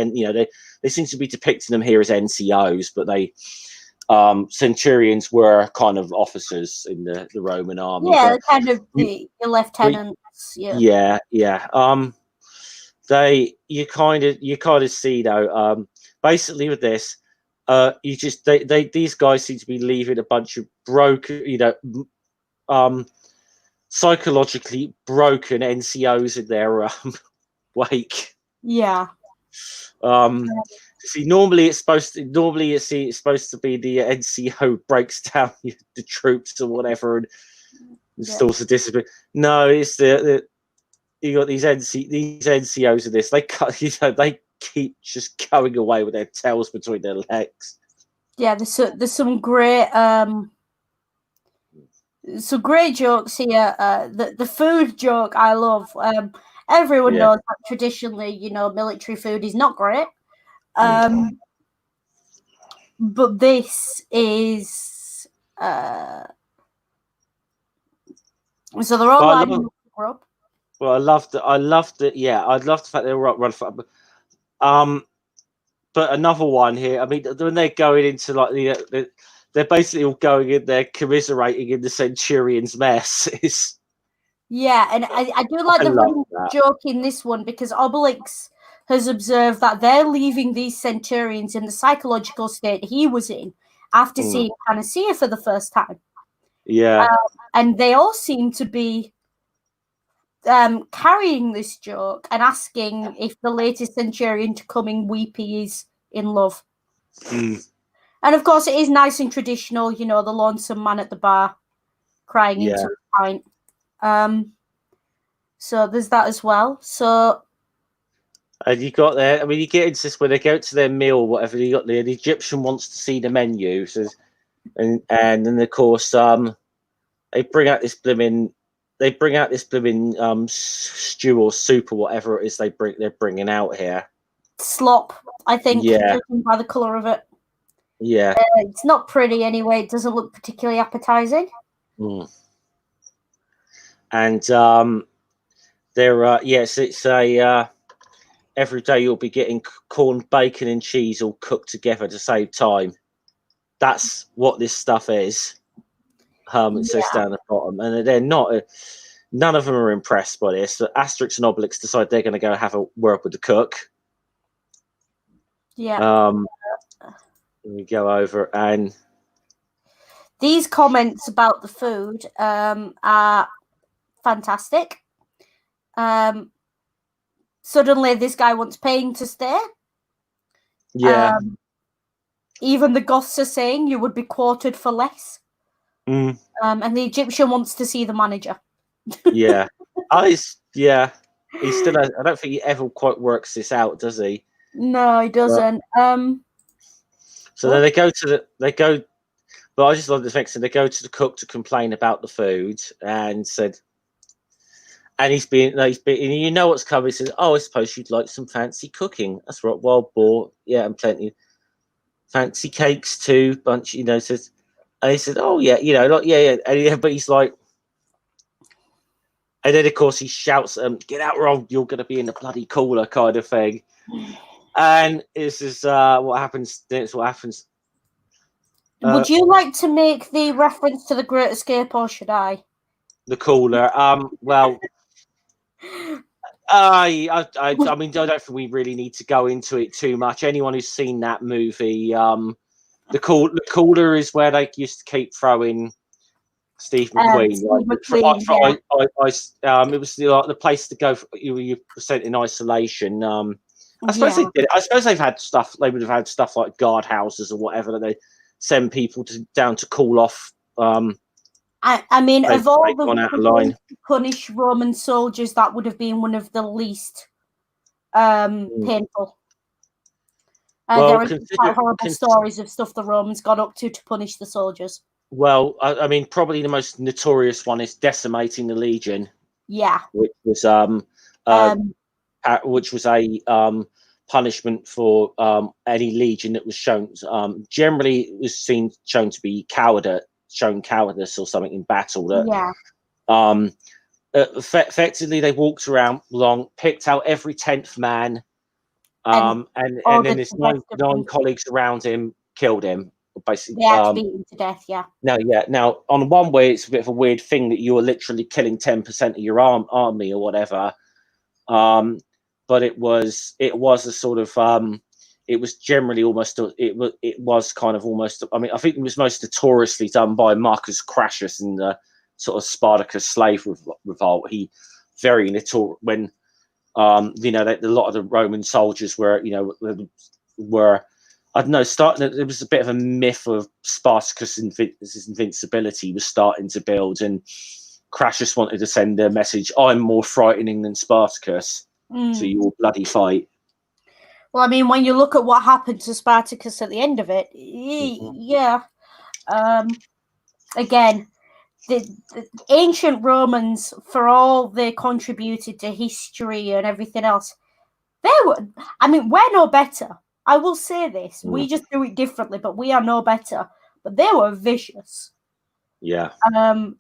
they seem to be depicting them here as NCOs, but centurions were kind of officers in the Roman army. Yeah, kind of your lieutenants. Yeah. You kind of see though. Basically, with this, these guys seem to be leaving a bunch of broken, psychologically broken NCOs in their wake. Yeah. See, normally it's supposed to be the NCO breaks down the troops or whatever and installs the discipline. No, it's you got these NCOs in this. They keep just going away with their tails between their legs. Yeah, there's some great jokes here. The food joke I love. Everyone knows that traditionally, military food is not great. But this is so they're all lining up for grub. Well, I loved it. Yeah, I loved the fact they were run for. But another one here. I mean, when they're going into like they're basically all going in there commiserating in the Centurion's mess. Yeah, and I do like the running joke in this one because Obelix has observed that they're leaving these Centurions in the psychological state he was in after seeing Panacea for the first time. Yeah. And they all seem to be carrying this joke and asking if the latest Centurion to come in weepy is in love. And of course, it is nice and traditional, the lonesome man at the bar crying into his pint. So there's that as well. So, and you got there. I mean, you get into this when they go to their meal, whatever. You got there. The Egyptian wants to see the menu, and then of course, they bring out this blooming stew or soup or whatever it is they're bringing out here. Slop, I think. Yeah. By the color of it. Yeah. It's not pretty anyway. It doesn't look particularly appetizing. And it's a every day you'll be getting corn, bacon, and cheese all cooked together to save time. That's what this stuff is. It says down the bottom, and they're not. None of them are impressed by this. So Asterix and Obelix decide they're going to go have a word with the cook. Yeah. We go over and these comments about the food are fantastic. Suddenly, this guy wants paying to stay. Yeah. Even the Goths are saying you would be quartered for less. And the Egyptian wants to see the manager. Yeah. He still has, I don't think he ever quite works this out, does he? No, he doesn't. So then they go, but I just love the fact that they go to the cook to complain about the food and said, and he's being, you know what's coming. He says, "Oh, I suppose you'd like some fancy cooking." That's right, wild boar, yeah, and plenty fancy cakes too. Bunch, says, and he said, "Oh yeah, but he's like, and then of course he shouts, "Get out, Rob! You're going to be in the bloody cooler," kind of thing. And this is what happens. That's what happens. Would you like to make the reference to the Great Escape, or should I? The cooler. Well, I mean, I don't think we really need to go into it too much. Anyone who's seen that movie, the cooler is where they used to keep throwing Steve McQueen. It was the place to go. You were sent in isolation. I suppose they did it. I suppose they've had stuff. They would have had stuff like guard houses or whatever that they send people down to cool off. I mean, of all the punish Roman soldiers, that would have been one of the least painful. There are quite horrible stories of stuff the Romans got up to punish the soldiers. Well, I mean, probably the most notorious one is decimating the legion. Yeah, which was a punishment for any legion that was shown. Generally, it was shown to be coward shown cowardice or something in battle. That effectively they walked around long, picked out every 10th man, and then his nine colleagues around him killed him. Basically, they had to beat him to death. Yeah. Now, on one way, it's a bit of a weird thing that you are literally killing 10% of your army or whatever. But it was a sort of it was generally almost it was kind of almost. I mean, I think it was most notoriously done by Marcus Crassus in the sort of Spartacus slave revolt. He very little when a lot of the Roman soldiers were I don't know, there was a bit of a myth of Spartacus' invincibility was starting to build, and Crassus wanted to send a message: I'm more frightening than Spartacus, so you all bloody fight. Well, I mean, when you look at what happened to Spartacus at the end of it, yeah. Again, the ancient Romans, for all they contributed to history and everything else, we're no better. I will say this. We just do it differently, but we are no better. But they were vicious. Yeah.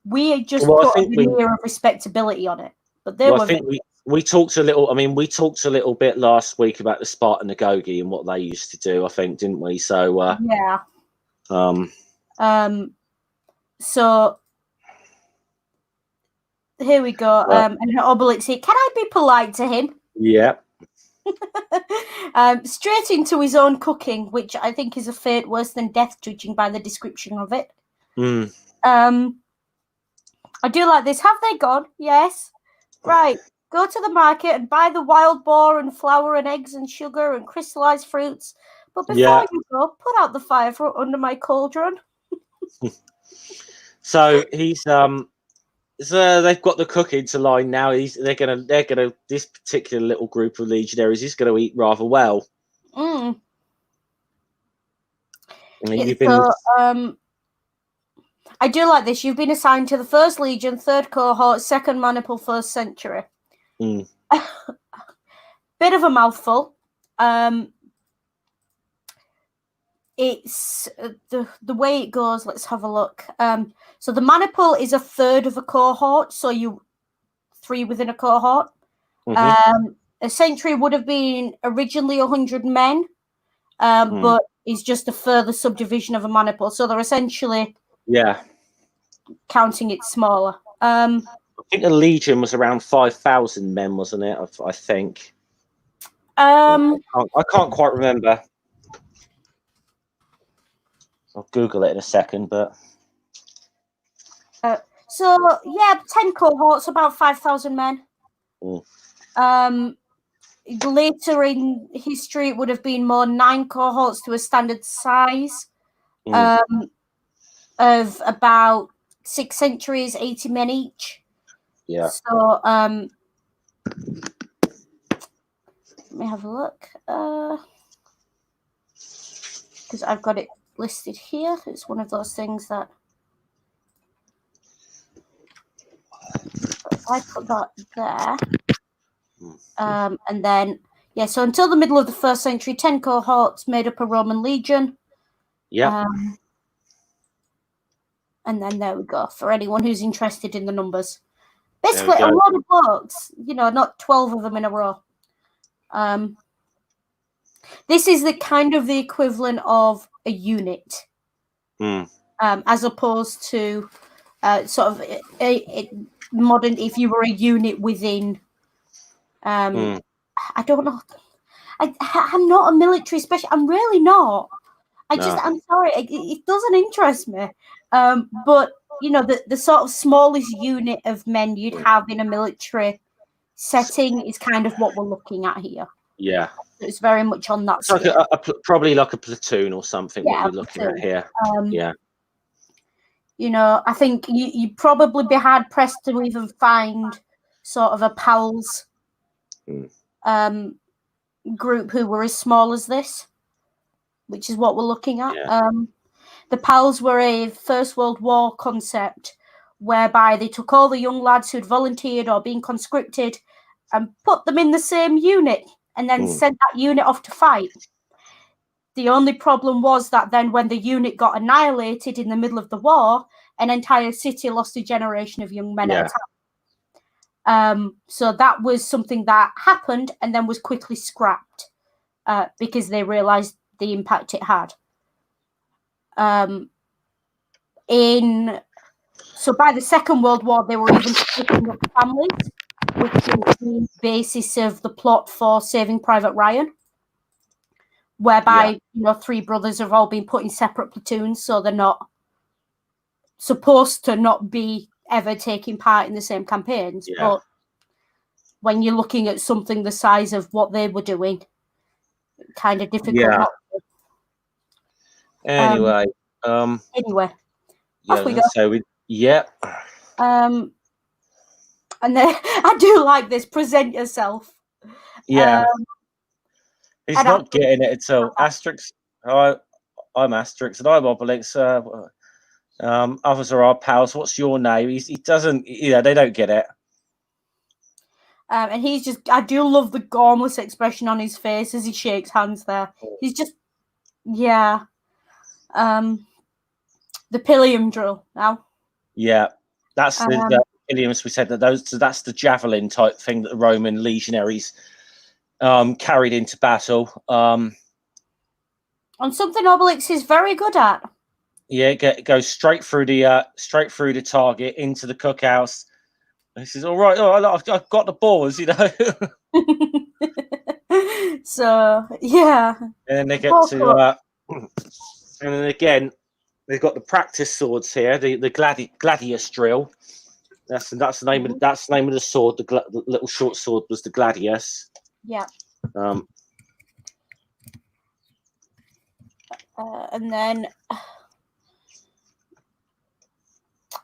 We just put a veneer of respectability on it. But they were vicious. We talked a little. I mean, we talked a little bit last week about the Spartan Agoge and what they used to do. I think, didn't we? So yeah. So here we go. And Obelix here. Can I be polite to him? Yeah. Straight into his own cooking, which I think is a fate worse than death, judging by the description of it. I do like this. Have they gone? Yes. Right. Go to the market and buy the wild boar and flour and eggs and sugar and crystallized fruits. But before you go, put out the fire under my cauldron. So he's So they've got the cooking to line now. They're gonna this particular little group of legionaries is gonna eat rather well. I mean, I do like this. You've been assigned to the 1st Legion, 3rd Cohort, 2nd Maniple, 1st Century. Bit of a mouthful. It's the way it goes. Let's have a look. So the Maniple is 1/3 of a cohort. So 3 within a cohort. A century would have been originally 100 men, but is just a further subdivision of a Maniple. So they're essentially counting it smaller. I think the Legion was around 5,000 men, wasn't it? I think. I can't quite remember. I'll Google it in a second, but 10 cohorts, about 5,000 men. Later in history, it would have been more 9 cohorts to a standard size of about 6 centuries, 80 men each. Yeah. So let me have a look because I've got it listed here. It's one of those things that I put that there. And then, so until the middle of the 1st century, 10 cohorts made up a Roman legion. Yeah. And then there we go, for anyone who's interested in the numbers. Basically, a lot of blokes, not 12 of them in a row. This is the kind of the equivalent of a unit, as opposed to sort of a modern, if you were a unit within, I don't know. I'm not a military specialist. I'm really not. I'm sorry. It doesn't interest me. But, the sort of smallest unit of men you'd have in a military setting is kind of what we're looking at here. Yeah. It's very much on that it's like probably like a platoon or something what you're looking at here. I think you'd probably be hard pressed to even find sort of a PALS group who were as small as this, which is what we're looking at. The PALS were a First World War concept whereby they took all the young lads who'd volunteered or been conscripted and put them in the same unit and then sent that unit off to fight. The only problem was that then when the unit got annihilated in the middle of the war, an entire city lost a generation of young men at a time. So that was something that happened and then was quickly scrapped because they realized the impact it had. So by the Second World War, they were even splitting up families, which is the basis of the plot for Saving Private Ryan, whereby 3 brothers have all been put in separate platoons, so they're not supposed to not be ever taking part in the same campaigns. But when you're looking at something the size of what they were doing, kind of difficult. Yeah. Anyway, off we go. So and then I do like this. Present yourself. Yeah. He's not getting it at all. Asterix. I'm Asterix, and I'm Obelix. Others are our pals. What's your name? He doesn't. They don't get it. And he's just. I do love the gormless expression on his face as he shakes hands. There, he's just. Yeah. The pillium drill now. Yeah, that's the pilliums. We said that that's the javelin type thing that the Roman legionaries carried into battle. And something Obelix is very good at. Yeah, it goes straight through the target into the cookhouse. And he says, "All right, I've got the balls, So yeah. And then they get to, and then again, they've got the practice swords here. The gladius drill. That's the name of the sword. The little short sword was the gladius. Yeah. And then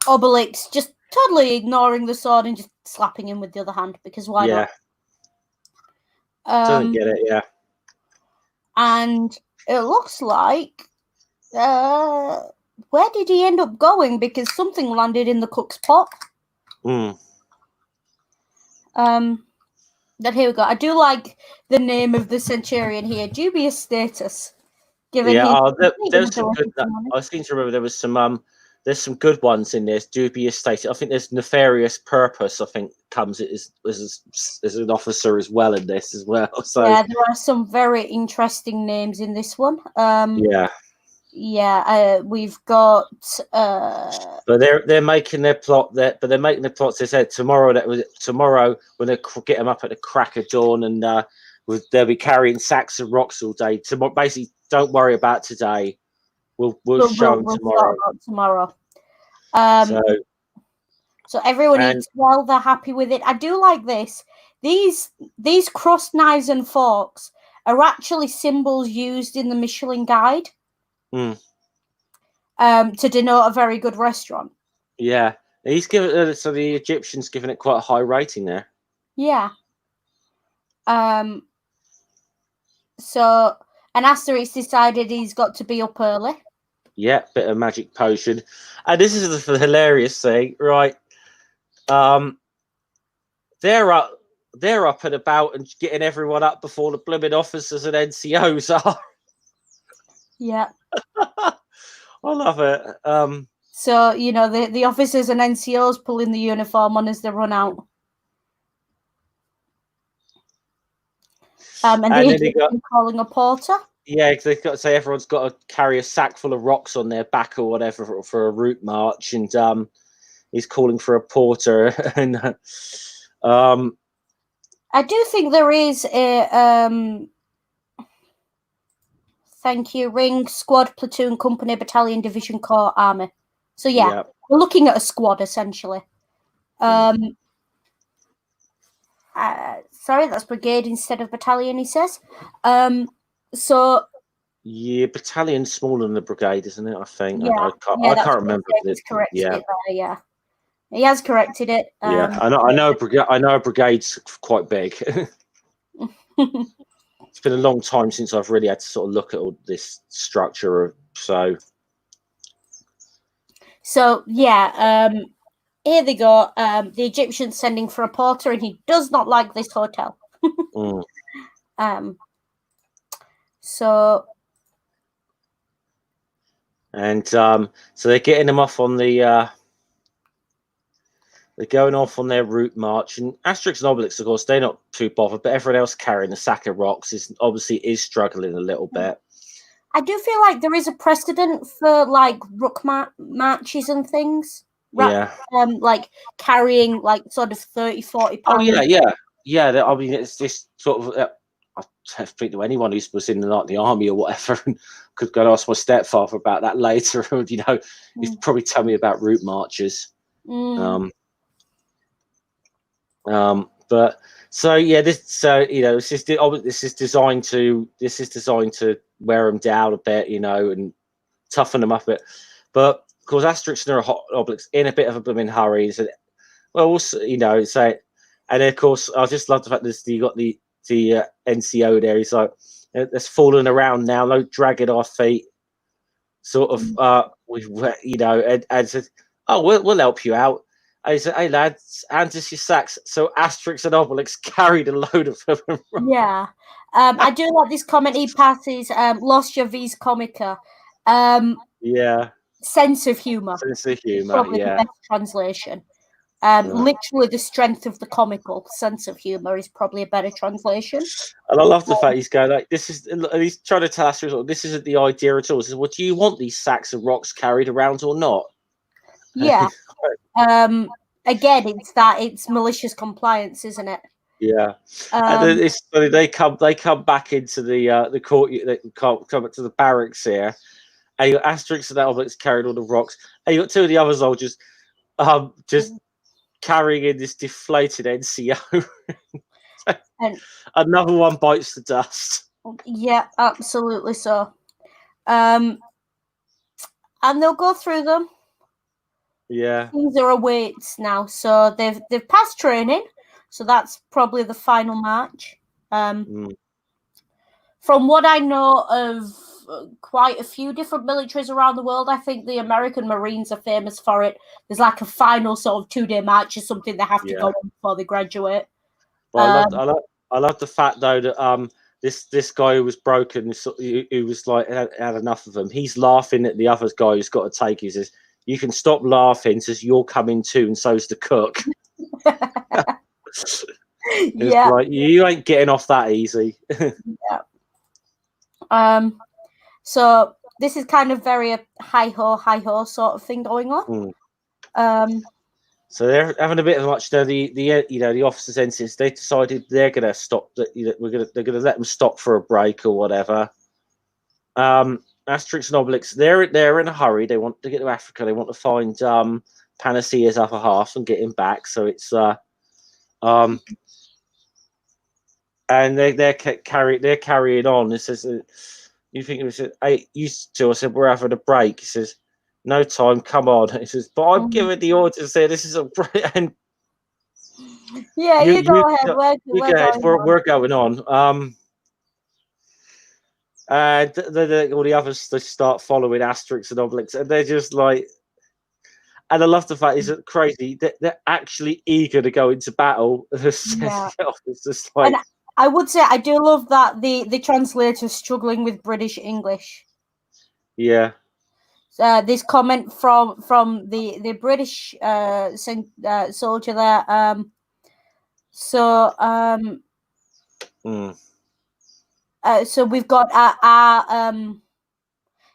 Obelix just totally ignoring the sword and just slapping him with the other hand because why not? Doesn't get it, yeah. And it looks like where did he end up going? Because something landed in the cook's pot. But here we go. I do like the name of the centurion here. Dubious status. Given there's some good. I seem to remember there was some. There's some good ones in this. Dubious status. I think there's nefarious purpose. I think comes as an officer as well in this as well. So yeah, there are some very interesting names in this one. We've got. But they're making their plot. But they're making the plots. They said tomorrow when they get them up at the crack of dawn and they'll be carrying sacks of rocks all day. Basically, don't worry about today. We'll show them tomorrow. So everyone eats well. They're happy with it. I do like this. These crossed knives and forks are actually symbols used in the Michelin Guide. To denote a very good restaurant. Yeah, he's given so the Egyptians giving it quite a high rating there. Yeah. So and Asterix decided he's got to be up early. Yeah, bit of magic potion, and this is the hilarious thing, right? They're up and about and getting everyone up before the blooming officers and NCOs are. Yeah. I love it. So, the officers and NCOs pulling the uniform on as they run out. And then calling a porter. Yeah, because they've got to say everyone's got to carry a sack full of rocks on their back or whatever for a route march, and he's calling for a porter. And I do think there is a thank you. Ring, squad, platoon, company, battalion, division, corps, army. So we're looking at a squad essentially. Sorry, that's brigade instead of battalion. He says. Yeah, battalion's smaller than the brigade, isn't it? I think. Yeah, I can't remember. It's corrected it there, yeah. He has corrected it. Yeah, I know a brigade's quite big. It's been a long time since I've really had to sort of look at all this structure. So here they go. The Egyptian's sending for a porter, and he does not like this hotel. So And so they're getting them off on the. They're going off on their route march, and Asterix and Obelix, of course, they're not too bothered, but everyone else carrying a sack of rocks is struggling a little bit. I do feel like there is a precedent for like rook marches and things. Yeah. Like carrying like sort of 30, 40 pounds. Oh yeah. I mean, it's this sort of. I think to anyone who was in the army or whatever, and could go and ask my stepfather about that later. He'd probably tell me about route marches. But so yeah, this is designed to wear them down a bit, and toughen them up a bit. But of course, Asterix and Obelix in a bit of a blooming hurry. So, well, also, say, and then, of course, I just love the fact that you got the NCO there. He's like, "That's falling around now, no dragging our feet." Sort of, and said, "Oh, we'll help you out." I said, "Hey lads, hand us your sacks." So Asterix and Obelix carried a load of them. Yeah, I do like this comment. He passes "Lost your vis comica." Yeah, sense of humor. Sense of humor. Probably Yeah, the best translation. Literally, the strength of the comical sense of humor is probably a better translation. And I love the fact he's going like, "This is." He's trying to tell Asterix, "This isn't the idea at all." He says, "Well, do you want these sacks of rocks carried around or not?" Yeah. Again, it's malicious compliance, isn't it? Yeah. And then it's funny, they come back into the court. They come back to the barracks here. And you got Asterix and Obelix carrying all the rocks, and you got two of the other soldiers just carrying in this deflated NCO. And another one bites the dust. Yeah, absolutely so. And they'll go through them. Yeah. Things are awaits now, so they've passed training, so that's probably the final match. From what I know of quite a few different militaries around the world, I think the American Marines are famous for it. There's like a final sort of 2-day match or something they have to go on before they graduate. Well, I love the fact though that this guy who was broken, who was like had enough of them. He's laughing at the other guy who's got to take. He says, "You can stop laughing," says, "You're coming too, and so's the cook." Yeah, like, you ain't getting off that easy. Yeah. So this is kind of very hi ho sort of thing going on. So they're having a bit of much. The officers' ensigns, they decided they're going to stop. They're going to let them stop for a break or whatever. Asterix and Obelix, they're in a hurry. They want to get to Africa. They want to find Panacea's upper half and get him back. So it's and they're carrying on. It says, "You think it was 8 used to?" I said, "We're having a break." He says, "No time, come on." He says, "But I'm giving the order to say this is a break." And yeah, you go ahead. We're going on. And all the others, they start following Asterix and Obelix, and they're just like. And I love the fact is that crazy. They're actually eager to go into battle. Yeah. It's just like. And I would say I do love that the translator's struggling with British English. Yeah. This comment from the British soldier there. So we've got our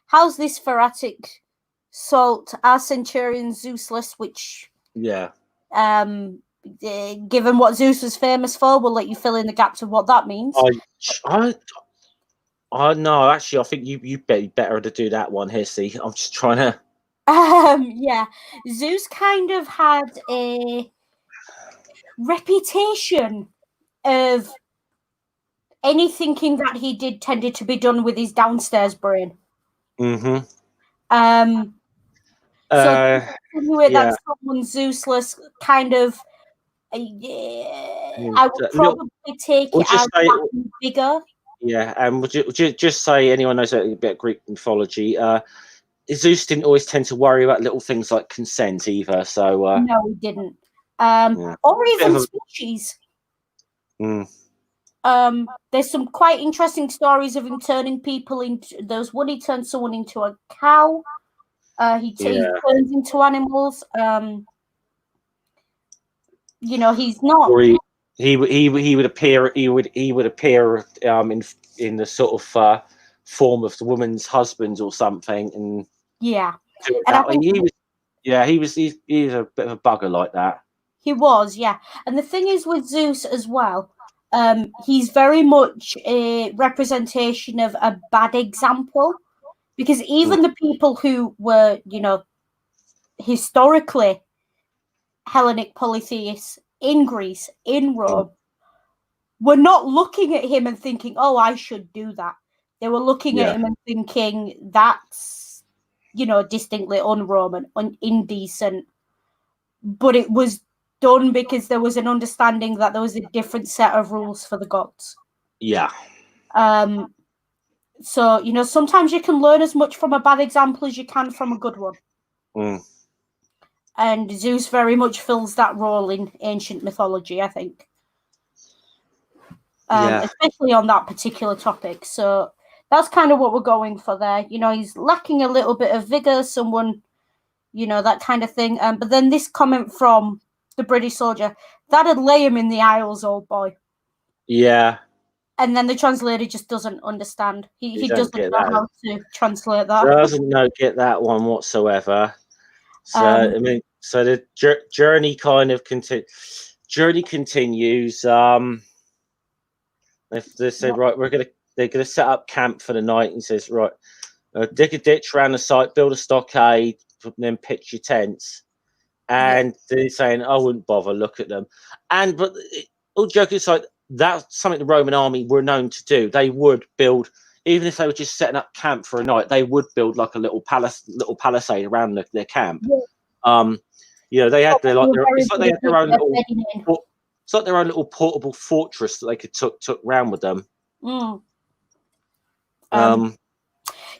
how's this ferratic salt? Our centurion's Zeusless, which given what Zeus was famous for, we'll let you fill in the gaps of what that means. No, actually, I think you better to do that one here. See, I'm just trying to. Yeah, Zeus kind of had a reputation of any thinking that he did tended to be done with his downstairs brain. Mm-hmm. So that someone's Zeusless kind of. I would probably take it as bigger. Yeah, and would you just say anyone knows a bit of Greek mythology? Zeus didn't always tend to worry about little things like consent either. So no, he didn't. Or even species. There's some quite interesting stories of him turning people into. There's one he turned someone into a cow. He turns into animals. He's not. Or he would appear. He would appear in the sort of form of the woman's husband or something, and And I think he was a bit of a bugger like that. He was, yeah. And the thing is with Zeus as well, he's very much a representation of a bad example, because even the people who were, historically Hellenic polytheists in Greece, in Rome, were not looking at him and thinking, oh, I should do that. They were looking at him and thinking, that's, distinctly un-Roman, indecent. But it was done because there was an understanding that there was a different set of rules for the gods. Yeah. So, sometimes you can learn as much from a bad example as you can from a good one. And Zeus very much fills that role in ancient mythology, I think. Especially on that particular topic. So that's kind of what we're going for there. He's lacking a little bit of vigor, someone, that kind of thing. But then this comment from the British soldier, that'd lay him in the aisles, old boy. Yeah. And then the translator just doesn't understand. He doesn't know how to translate that. Doesn't get that one whatsoever. So so the journey kind of continues. If they say right, they're gonna set up camp for the night, and says right, dig a ditch around the site, build a stockade, and then pitch your tents. And they're saying, I wouldn't bother. Look at them. But all joking aside, that's something the Roman army were known to do. They would build, even if they were just setting up camp for a night, they would build like a little palisade around their camp. They had their own little portable fortress that they could took round with them.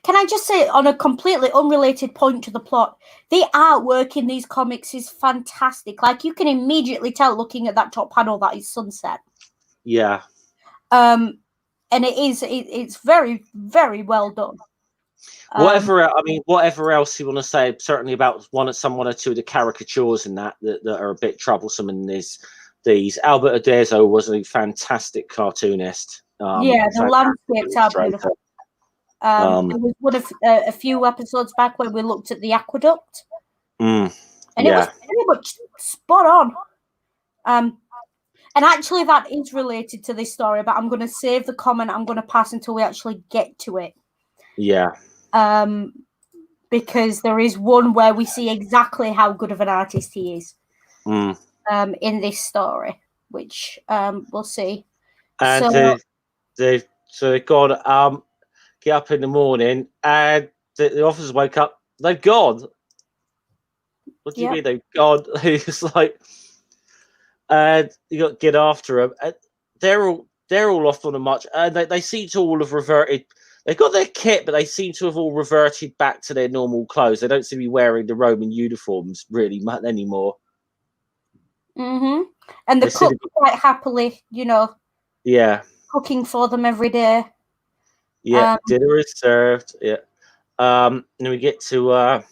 Can I just say, on a completely unrelated point to the plot, the artwork in these comics is fantastic. Like, you can immediately tell looking at that top panel that is sunset. Yeah. And it's very, very well done. Whatever else you want to say, certainly about one or two of the caricatures in that are a bit troublesome in these. Albert Uderzo was a fantastic cartoonist. The landscapes are beautiful. There was one of a few episodes back when we looked at the aqueduct, and it was pretty much spot on. And actually, that is related to this story, but I'm going to save the comment. I'm going to pass until we actually get to it. Yeah. Because there is one where we see exactly how good of an artist he is. In this story, which we'll see. And they've got get up in the morning, and the officers wake up. They've gone. What do you mean they've gone? It's like, and you got to get after them. And they're all off on a march, and they seem to all have reverted. They've got their kit, but they seem to have all reverted back to their normal clothes. They don't seem to be wearing the Roman uniforms really much anymore. And the cook quite happily, cooking for them every day. Yeah, dinner is served. Yeah. And we get to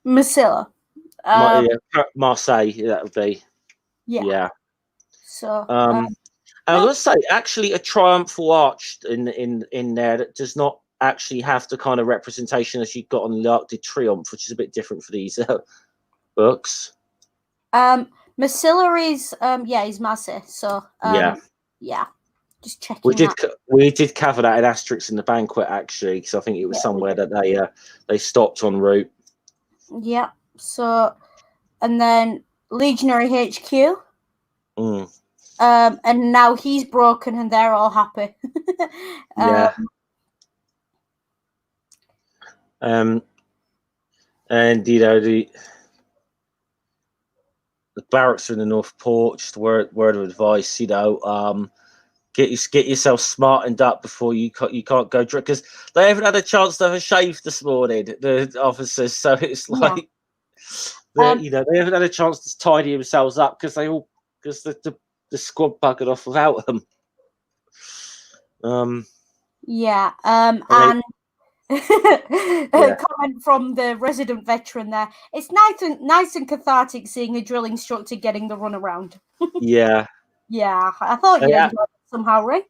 Marcella. Marseille, that would be. Yeah. So I was going to say, actually, a triumphal arch in there that does not actually have the kind of representation as you got on the Arc de Triomphe, which is a bit different for these books. Marcella is is Marseille. So yeah. Just checking. We did cover that in Asterix in the Banquet, actually, because I think it was somewhere that they stopped en route. Yeah. So, and then Legionary HQ. And now he's broken, and they're all happy. And the barracks are in the North Port. Just word of advice, get yourself smartened up before you can't go drink, because they haven't had a chance to have a shave this morning, the officers. So it's like they haven't had a chance to tidy themselves up because the squad buggered off without them. And Comment from the resident veteran there. It's nice and cathartic seeing a drill instructor getting the runaround. Yeah. Yeah, I thought you'd enjoy it somehow, Ray.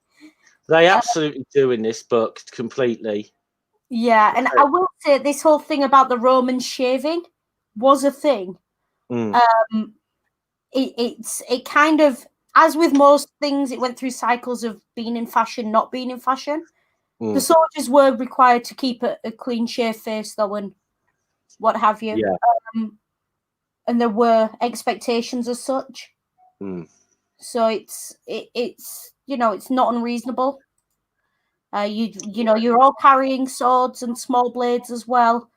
They absolutely do in this book completely. Yeah, and I will say this whole thing about the Romans shaving was a thing. It kind of, as with most things, it went through cycles of being in fashion, not being in fashion. The soldiers were required to keep a clean shaved face, though, and what have you. Yeah. And there were expectations as such. So it's it's not unreasonable. You're all carrying swords and small blades as well.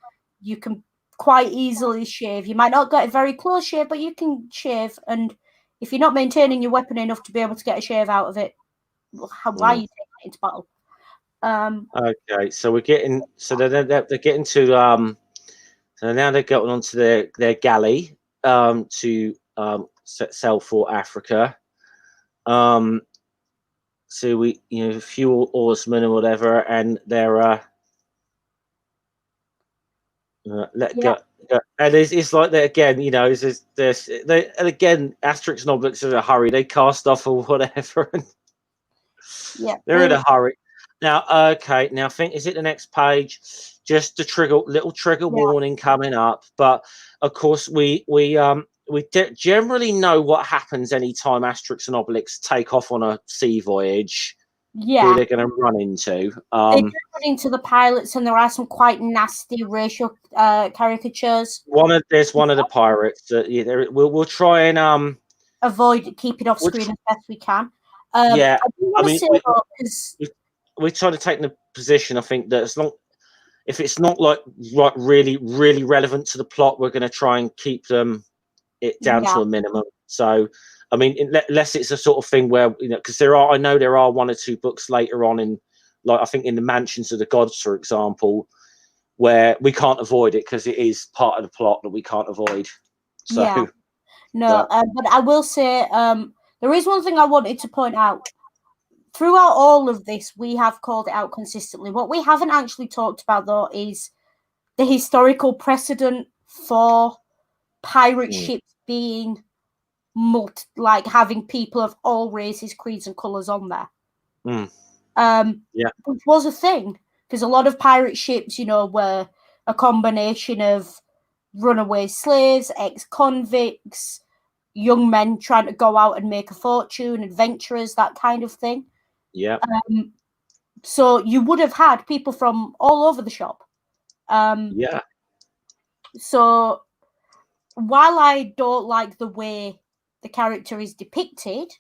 You can quite easily shave. You might not get a very close shave, but you can shave. And if you're not maintaining your weapon enough to be able to get a shave out of it, why are you taking it into battle? Okay, so we're getting they're getting to so now they're going on to their galley to sail for Africa. So we a few oarsmen or whatever, and they're let go. And it's like that again, there's and again, Asterix and Obelix are in a hurry. They cast off or whatever, and they're in a hurry. Now, okay, now is it the next page? Just the little trigger warning coming up. But of course, we generally know what happens anytime Asterix and Obelix take off on a sea voyage. Yeah, who they're going to run into. They do run into the pilots, and there are some quite nasty racial caricatures. There's one of the pirates that we'll try and avoid keeping off screen as best we can. I mean, we're trying to take the position. I think that if it's not like really, really relevant to the plot, we're going to try and keep it down to a minimum. So, I mean, unless it's a sort of thing where because I know there are one or two books later on in, like I think in the Mansions of the Gods, for example, where we can't avoid it because it is part of the plot that we can't avoid. So, but I will say there is one thing I wanted to point out. Throughout all of this, we have called it out consistently. What we haven't actually talked about, though, is the historical precedent for pirate ships being having people of all races, creeds, and colours on there. Which was a thing, because a lot of pirate ships, were a combination of runaway slaves, ex-convicts, young men trying to go out and make a fortune, adventurers, that kind of thing. Yeah. So you would have had people from all over the shop. So while I don't like the way the character is depicted,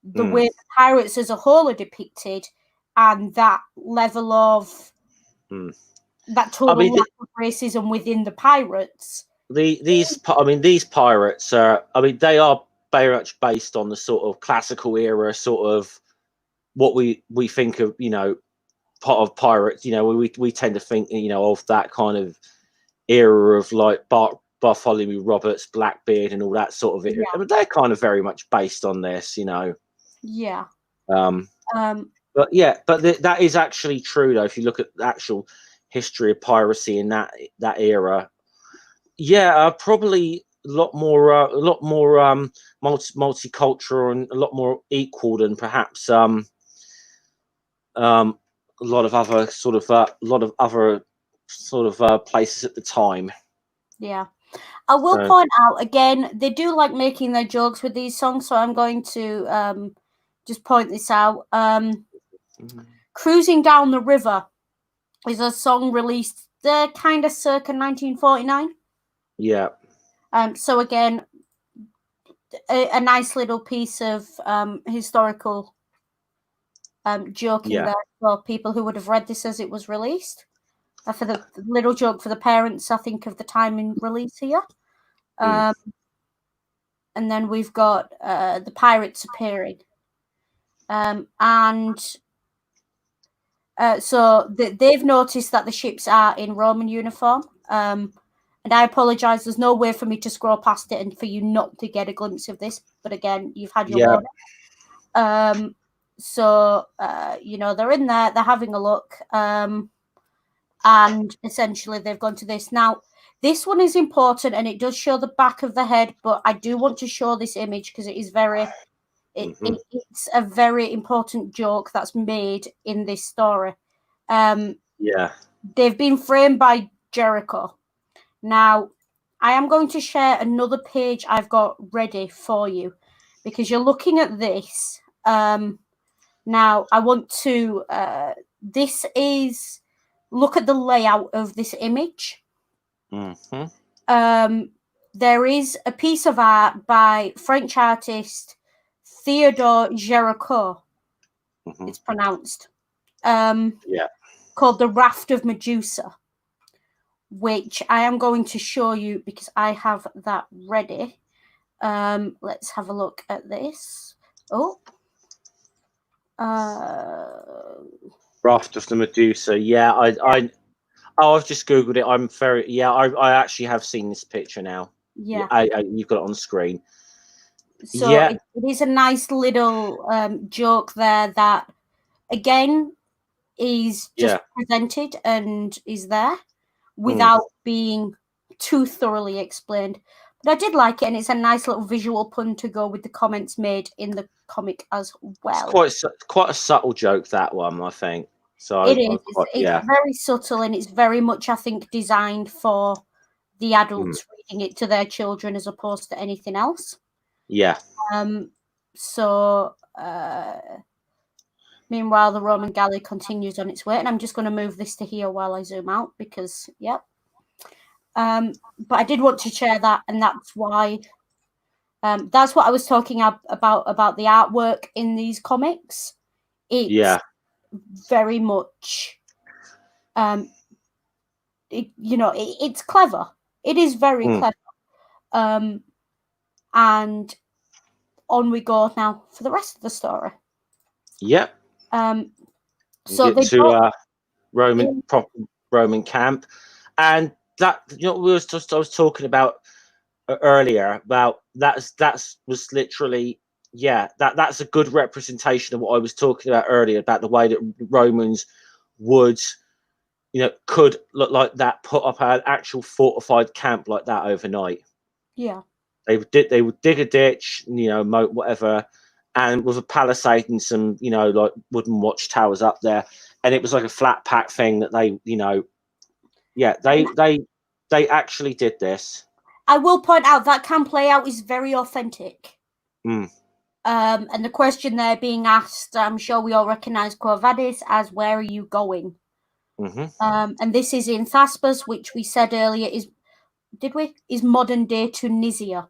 the way the pirates as a whole are depicted, and that level of that total lack of racism within the pirates. These pirates are. I mean, they are very much based on the sort of classical era, sort of what we think of, part of pirates. We tend to think, of that kind of era of like Bartholomew Roberts, Blackbeard, and all that sort of it. I mean, they're kind of very much based on this, Yeah. But that is actually true, though. If you look at the actual history of piracy in that era, probably a lot more multicultural and a lot more equal than perhaps a lot of other places at the time. Yeah. I will point out again, they do like making their jokes with these songs, so I'm going to just point this out. Cruising Down the River is a song released kind of circa 1949. Yeah. So again, a nice little piece of historical joking there for people who would have read this as it was released. For the little joke for the parents, I think, of the time in release here. And then we've got the pirates appearing. So they've noticed that the ships are in Roman uniform. And I apologise, there's no way for me to scroll past it and for you not to get a glimpse of this. But again, you've had your warning. So, they're in there, they're having a look. And and essentially they've gone to this. Now, this one is important, and it does show the back of the head, but I do want to show this image because it is very, it's a very important joke that's made in this story. They've been framed by Jericho. Now, I am going to share another page I've got ready for you because you're looking at this. Now, I want to, this is, look at the layout of this image. There is a piece of art by French artist Theodore Jericho. It's pronounced. Called The Raft of Medusa, which I am going to show you because I have that ready. Let's have a look at this. Raft of the Medusa. Yeah, I've just googled it. I actually have seen this picture now. Yeah, you've got it on screen. So it is a nice little joke there that again is just presented and is there without being too thoroughly explained. But I did like it, and it's a nice little visual pun to go with the comments made in the comic as well. It's quite a subtle joke, that one, I think. So it is. It's very subtle, and it's very much, I think, designed for the adults reading it to their children as opposed to anything else. Yeah. So meanwhile, the Roman galley continues on its way, and I'm just going to move this to here while I zoom out because, but I did want to share that, and that's why. That's what I was talking about the artwork in these comics. It's very much, it's clever. It is very clever. And on we go now for the rest of the story. Yep. So get to Roman camp, and that I was talking about earlier about that was literally that's a good representation of what I was talking about earlier about the way that Romans would could look like that, put up an actual fortified camp like that overnight. Yeah. They would dig a ditch, moat, whatever, and with a palisade and some, like wooden watchtowers up there, and it was like a flat pack thing that they actually did this. I will point out that camp layout is very authentic. And the question there being asked, I'm sure we all recognise Quo Vadis as "Where are you going?" And this is in Thaspas, which we said earlier is modern day Tunisia.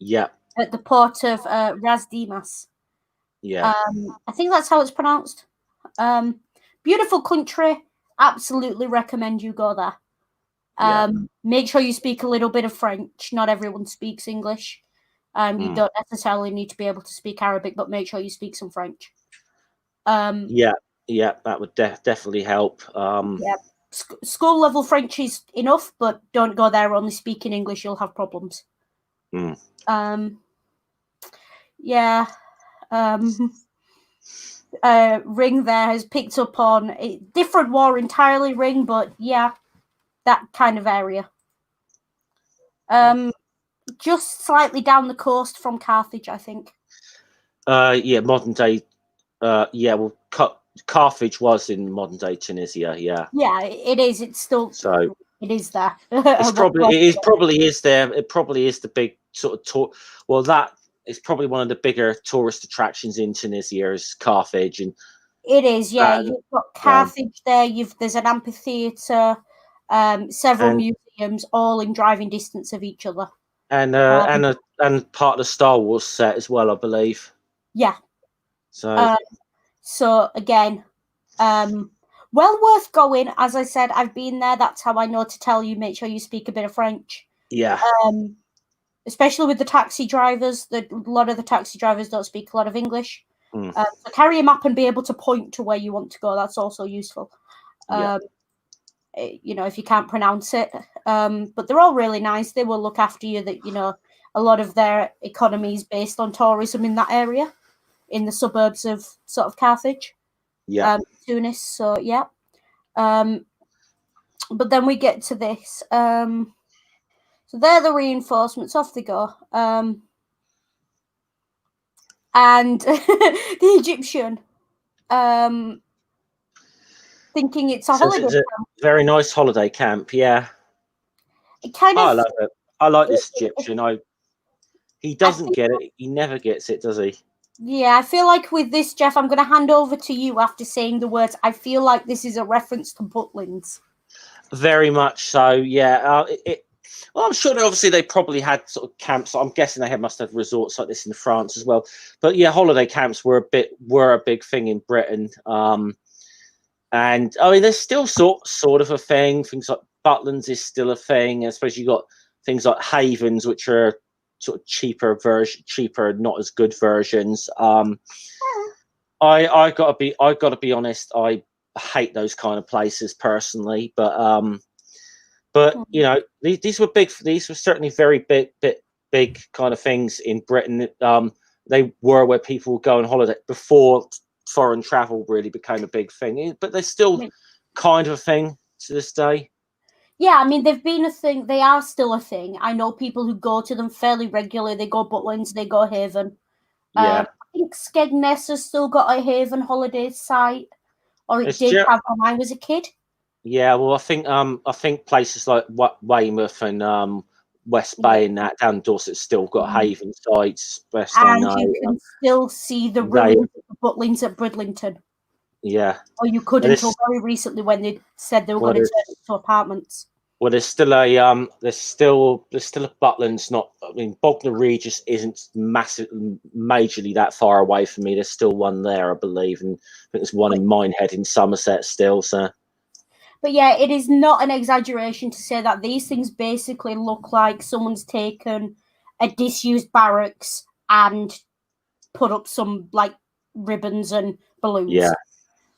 Yeah. At the port of Razdimas. Yeah. I think that's how it's pronounced. Beautiful country. Absolutely recommend you go there. Make sure you speak a little bit of French. Not everyone speaks English. You don't necessarily need to be able to speak Arabic, but make sure you speak some French. That would definitely help. School level French is enough, but don't go there only speaking English. You'll have problems. Ring there has picked up on a different war entirely, Ring, but that kind of area. Just slightly down the coast from Carthage, I think. Modern day. Carthage was in modern day Tunisia. Yeah. Yeah, it is. It's still so. It is there. It probably is there. It probably is the big sort of tour. Well, that is probably one of the bigger tourist attractions in Tunisia is Carthage, and it is. Yeah, you've got Carthage there. There's an amphitheatre, several museums, all in driving distance of each other, and part of the Star Wars set as well, I believe. Yeah. So again, well worth going. As I said, I've been there. That's how I know to tell you. Make sure you speak a bit of French. Yeah. Especially with the taxi drivers. A lot of the taxi drivers don't speak a lot of English. So carry a map and be able to point to where you want to go. That's also useful. If you can't pronounce it. But they're all really nice. They will look after you. That a lot of their economy is based on tourism in that area, in the suburbs of sort of Carthage. Tunis. So but then we get to this. So they're the reinforcements. Off they go. And the Egyptian, thinking it's a holiday It's a camp. very nice holiday camp. Yeah, It kind of. I love it. I like this Egyptian. He doesn't get it. He never gets it, does he? Yeah, I feel like with this, Jeff, I'm going to hand over to you after saying the words. I feel like this is a reference to Butlins. Very much so. Yeah. Well, I'm sure obviously they probably had sort of camps. I'm guessing they must have resorts like this in France as well. But yeah, holiday camps were a big thing in Britain. And I mean, there's still sort of a thing. Things like Butlins is still a thing. I suppose you got things like havens, which are sort of cheaper, not as good versions. I gotta be honest. I hate those kind of places personally, but you know, these were certainly very big kind of things in Britain. They were where people would go on holiday before foreign travel really became a big thing, but they're still kind of a thing to this day. Yeah, I mean, they've been a thing. They are still a thing. I know people who go to them fairly regularly. They go Butlins, they go Haven. Yeah. I think Skegness has still got a Haven holiday site, or it did have when I was a kid. Yeah, well, I think places like Weymouth and West Bay and that down Dorset still got Haven sites. Best I know. You can still see the ruins of the Butlins at Bridlington. Yeah. Or you could until very recently when they said they were going to turn it to apartments. Well, there's still a Butlins. Not, I mean, Bognor Regis isn't majorly that far away from me. There's still one there, I believe, and I think there's one in Minehead in Somerset still. So, but yeah, it is not an exaggeration to say that these things basically look like someone's taken a disused barracks and put up some like ribbons and balloons. Yeah,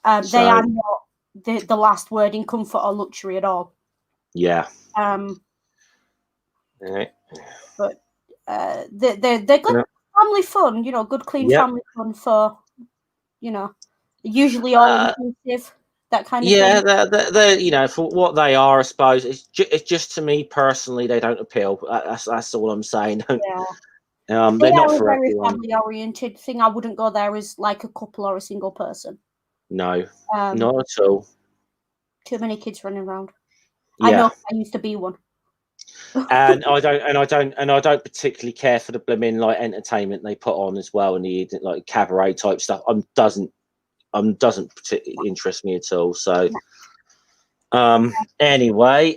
they are not the last word in comfort or luxury at all. Yeah. Right. But they're good family fun, you know, good clean family fun for, you know, usually all inclusive, that kind of thing. Yeah, they're you know, for what they are, I suppose it's just to me personally they don't appeal. That's all I'm saying. Yeah. They're not for very everyone. family oriented thing. I wouldn't go there as like a couple or a single person. No, not at all. Too many kids running around. Yeah. I know. I used to be one. and I don't particularly care for the blooming like entertainment they put on as well, and the like cabaret type stuff. Doesn't particularly interest me at all. So, anyway,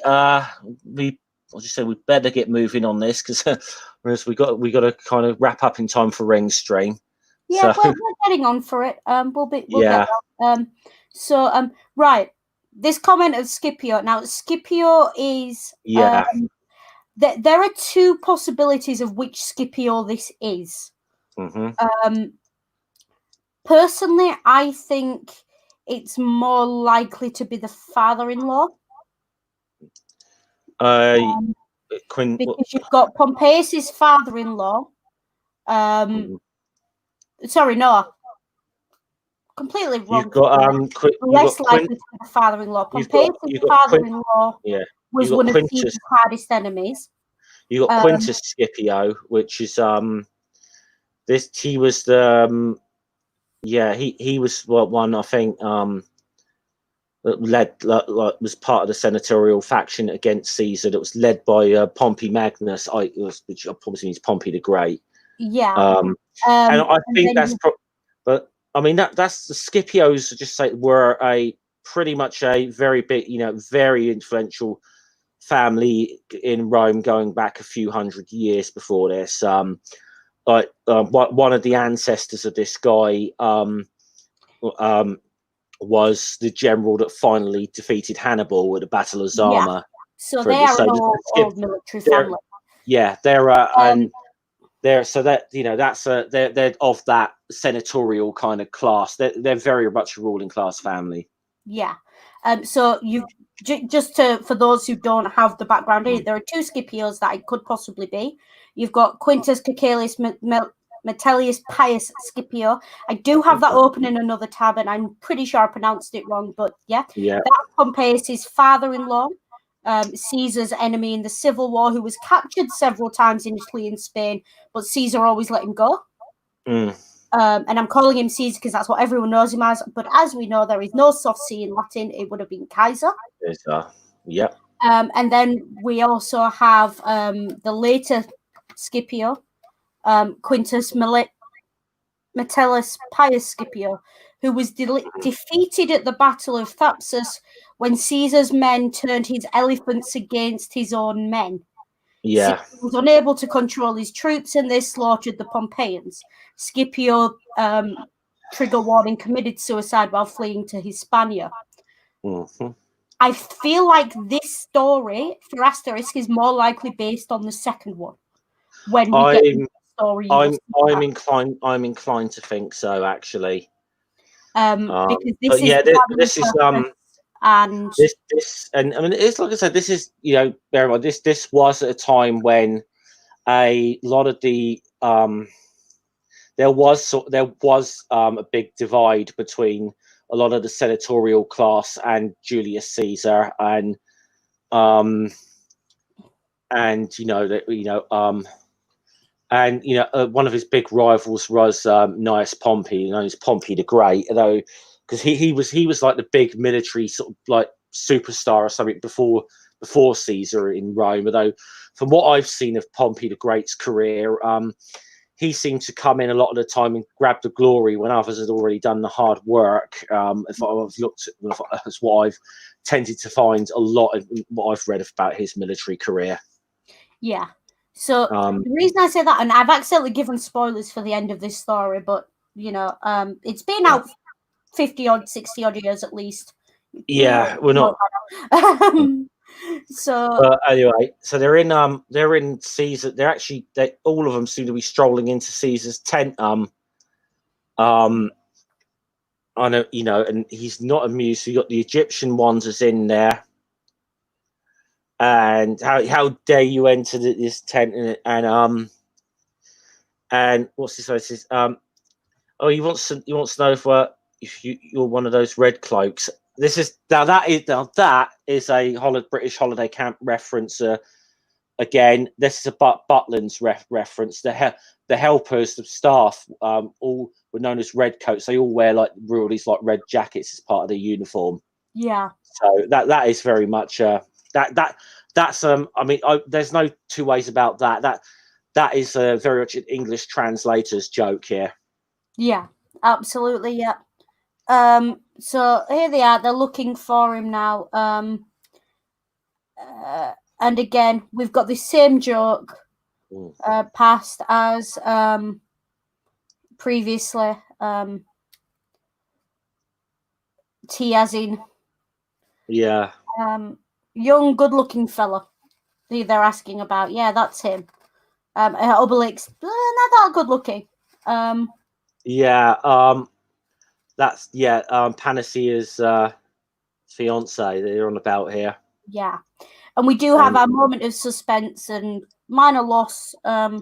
we better get moving on this because we got to kind of wrap up in time for Ring Stream. Yeah, so, we're getting on for it. We'll get there. Right. This comment of Scipio. Now, Scipio is there are two possibilities of which Scipio this is. Mm-hmm. Personally, I think it's more likely to be the father-in-law. Because you've got Pompeius's father-in-law. Sorry, no. Completely wrong. You've got less likely to be the father-in-law. Pompeius's father-in-law was one of Caesar's hardest enemies. You got Quintus Scipio, which is he was the he was one I think that led was part of the senatorial faction against Caesar that was led by Pompey Magnus, which obviously means Pompey the Great. Yeah. And I think that's but I mean that's the Scipios just say were pretty much a very big, you know, very influential family in Rome going back a few hundred years before this. One of the ancestors of this guy was the general that finally defeated Hannibal at the Battle of Zama. Yeah. So they are an old military family. Yeah, they're and they're so that, you know, that's they're of that senatorial kind of class. They're very much a ruling class family. Yeah. So you just for those who don't have the background, there are two Scipios that it could possibly be. You've got Quintus Caecilius Metellus Pius Scipio. I do have that open in another tab, and I'm pretty sure I pronounced it wrong, but yeah. That's Pompeius's father-in-law, Caesar's enemy in the Civil War, who was captured several times in Italy and Spain, but Caesar always let him go. And I'm calling him Caesar because that's what everyone knows him as. But as we know, there is no soft C in Latin. It would have been Kaiser. Yep. And then we also have the later Scipio, Quintus Metellus Pius Scipio, who was defeated at the Battle of Thapsus when Caesar's men turned his elephants against his own men. Yeah. Scipio was unable to control his troops, and they slaughtered the Pompeians. Scipio, trigger warning, committed suicide while fleeing to Hispania. I feel like this story for Asterix is more likely based on the second one. When we get the story, I'm inclined to think so, actually. Because this is and this and I mean, it's like I said, this is, you know, bear in mind, this was at a time when a lot of the there was a big divide between a lot of the senatorial class and Julius Caesar, and one of his big rivals was Gnaeus Pompey, known as Pompey the Great, although because he was like the big military sort of like superstar or something before Caesar in Rome. Although from what I've seen of Pompey the Great's career, he seemed to come in a lot of the time and grab the glory when others had already done the hard work. If I've looked at, that's what I've tended to find a lot of what I've read about his military career. Yeah. So the reason I say that, and I've accidentally given spoilers for the end of this story, but you know, it's been out 50-odd, 60-odd years at least. Yeah, we're not. So anyway, so they're in Caesar. All of them seem to be strolling into Caesar's tent. I know, you know, and he's not amused. So you got the Egyptian wanderers in there. And how dare you enter this tent and what's this? It says, he wants to know if you're one of those red cloaks. This is that is a British holiday camp reference. Again, this is a Butlin's reference. The helpers, the staff, all were known as red coats. They all wear like these like red jackets as part of their uniform. Yeah. So that is very much that's I mean, there's no two ways about that. That is very much an English translator's joke here. Yeah, absolutely. Yeah. So here they are. They're looking for him now. And again, we've got the same joke passed as previously. T as in young, good-looking fella. They're asking about. Yeah, that's him. Obelix, not that good-looking. That's Panacea's fiance that you're on about here. Yeah, and we do have our moment of suspense and minor loss, and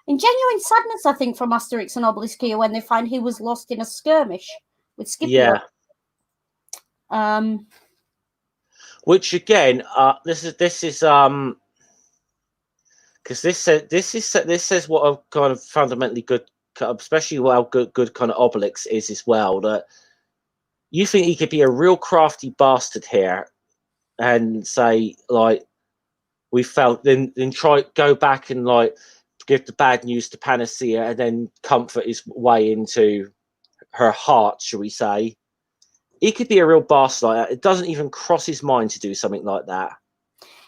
genuine sadness, I think, from Asterix and Obelix here when they find he was lost in a skirmish with Scipio. Yeah. Which again, this is because this says what a kind of fundamentally good, especially how good kind of Obelix is as well. That you think he could be a real crafty bastard here, and say like we felt, then go back and like give the bad news to Panacea, and then comfort his way into her heart, shall we say? He could be a real bastard like that. It doesn't even cross his mind to do something like that.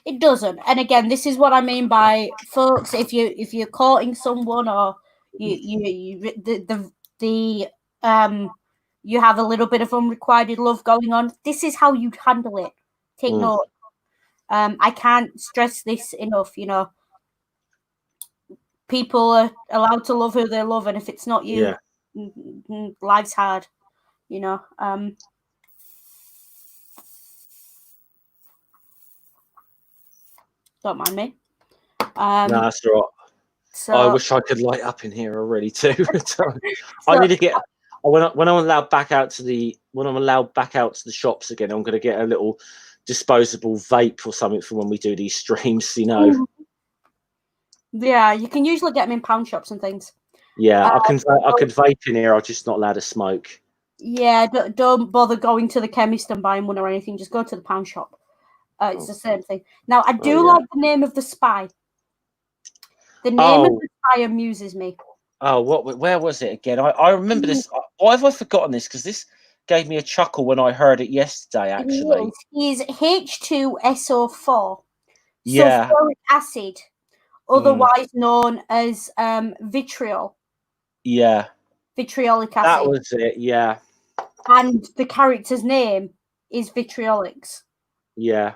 It doesn't. And again, this is what I mean by, folks, if you're courting someone or you have a little bit of unrequited love going on, this is how you'd handle it. Take note. I can't stress this enough, you know. People are allowed to love who they love, and if it's not you, life's hard, you know. Don't mind me. No, that's right. So I wish I could light up in here already too. I need to get when I'm allowed back out to the shops again. I'm going to get a little disposable vape or something for when we do these streams. You know. Yeah, you can usually get them in pound shops and things. Yeah, I can vape in here. I'm just not allowed to smoke. Yeah, don't bother going to the chemist and buying one or anything. Just go to the pound shop. It's the same thing. Now, I do like the name of the spy. The name of the spy amuses me. Oh, where was it again? I remember this. Why have I forgotten this? Because this gave me a chuckle when I heard it yesterday, actually. He's H2SO4. Yeah. Sulfuric acid, otherwise known as vitriol. Yeah. Vitriolic acid. That was it, yeah. And the character's name is Vitriolix. Yeah.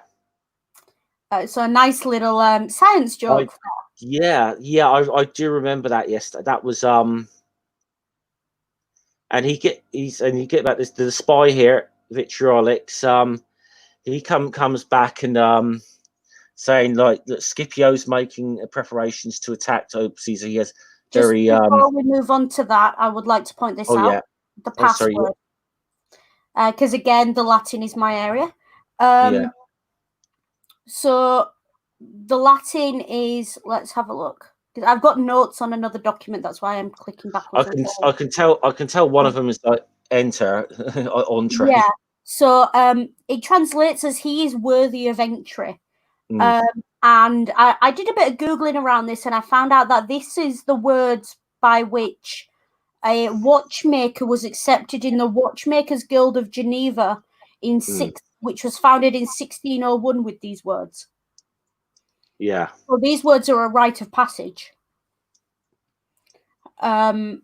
So a nice little science joke. Yeah, I do remember that yesterday. That was and you get about this the spy here, Vitriolix. He comes back and saying like that Scipio's making preparations to attack Caesar. He has very before we move on to that, I would like to point this out. Yeah. The password. Because again, the Latin is my area. So the Latin is, let's have a look. I've got notes on another document, that's why I'm clicking backwards. I can tell one of them is like enter entree. Yeah. So it translates as he is worthy of entry. And I did a bit of Googling around this and I found out that this is the words by which a watchmaker was accepted in the Watchmakers Guild of Geneva which was founded in 1601 with these words. Yeah. So these words are a rite of passage. So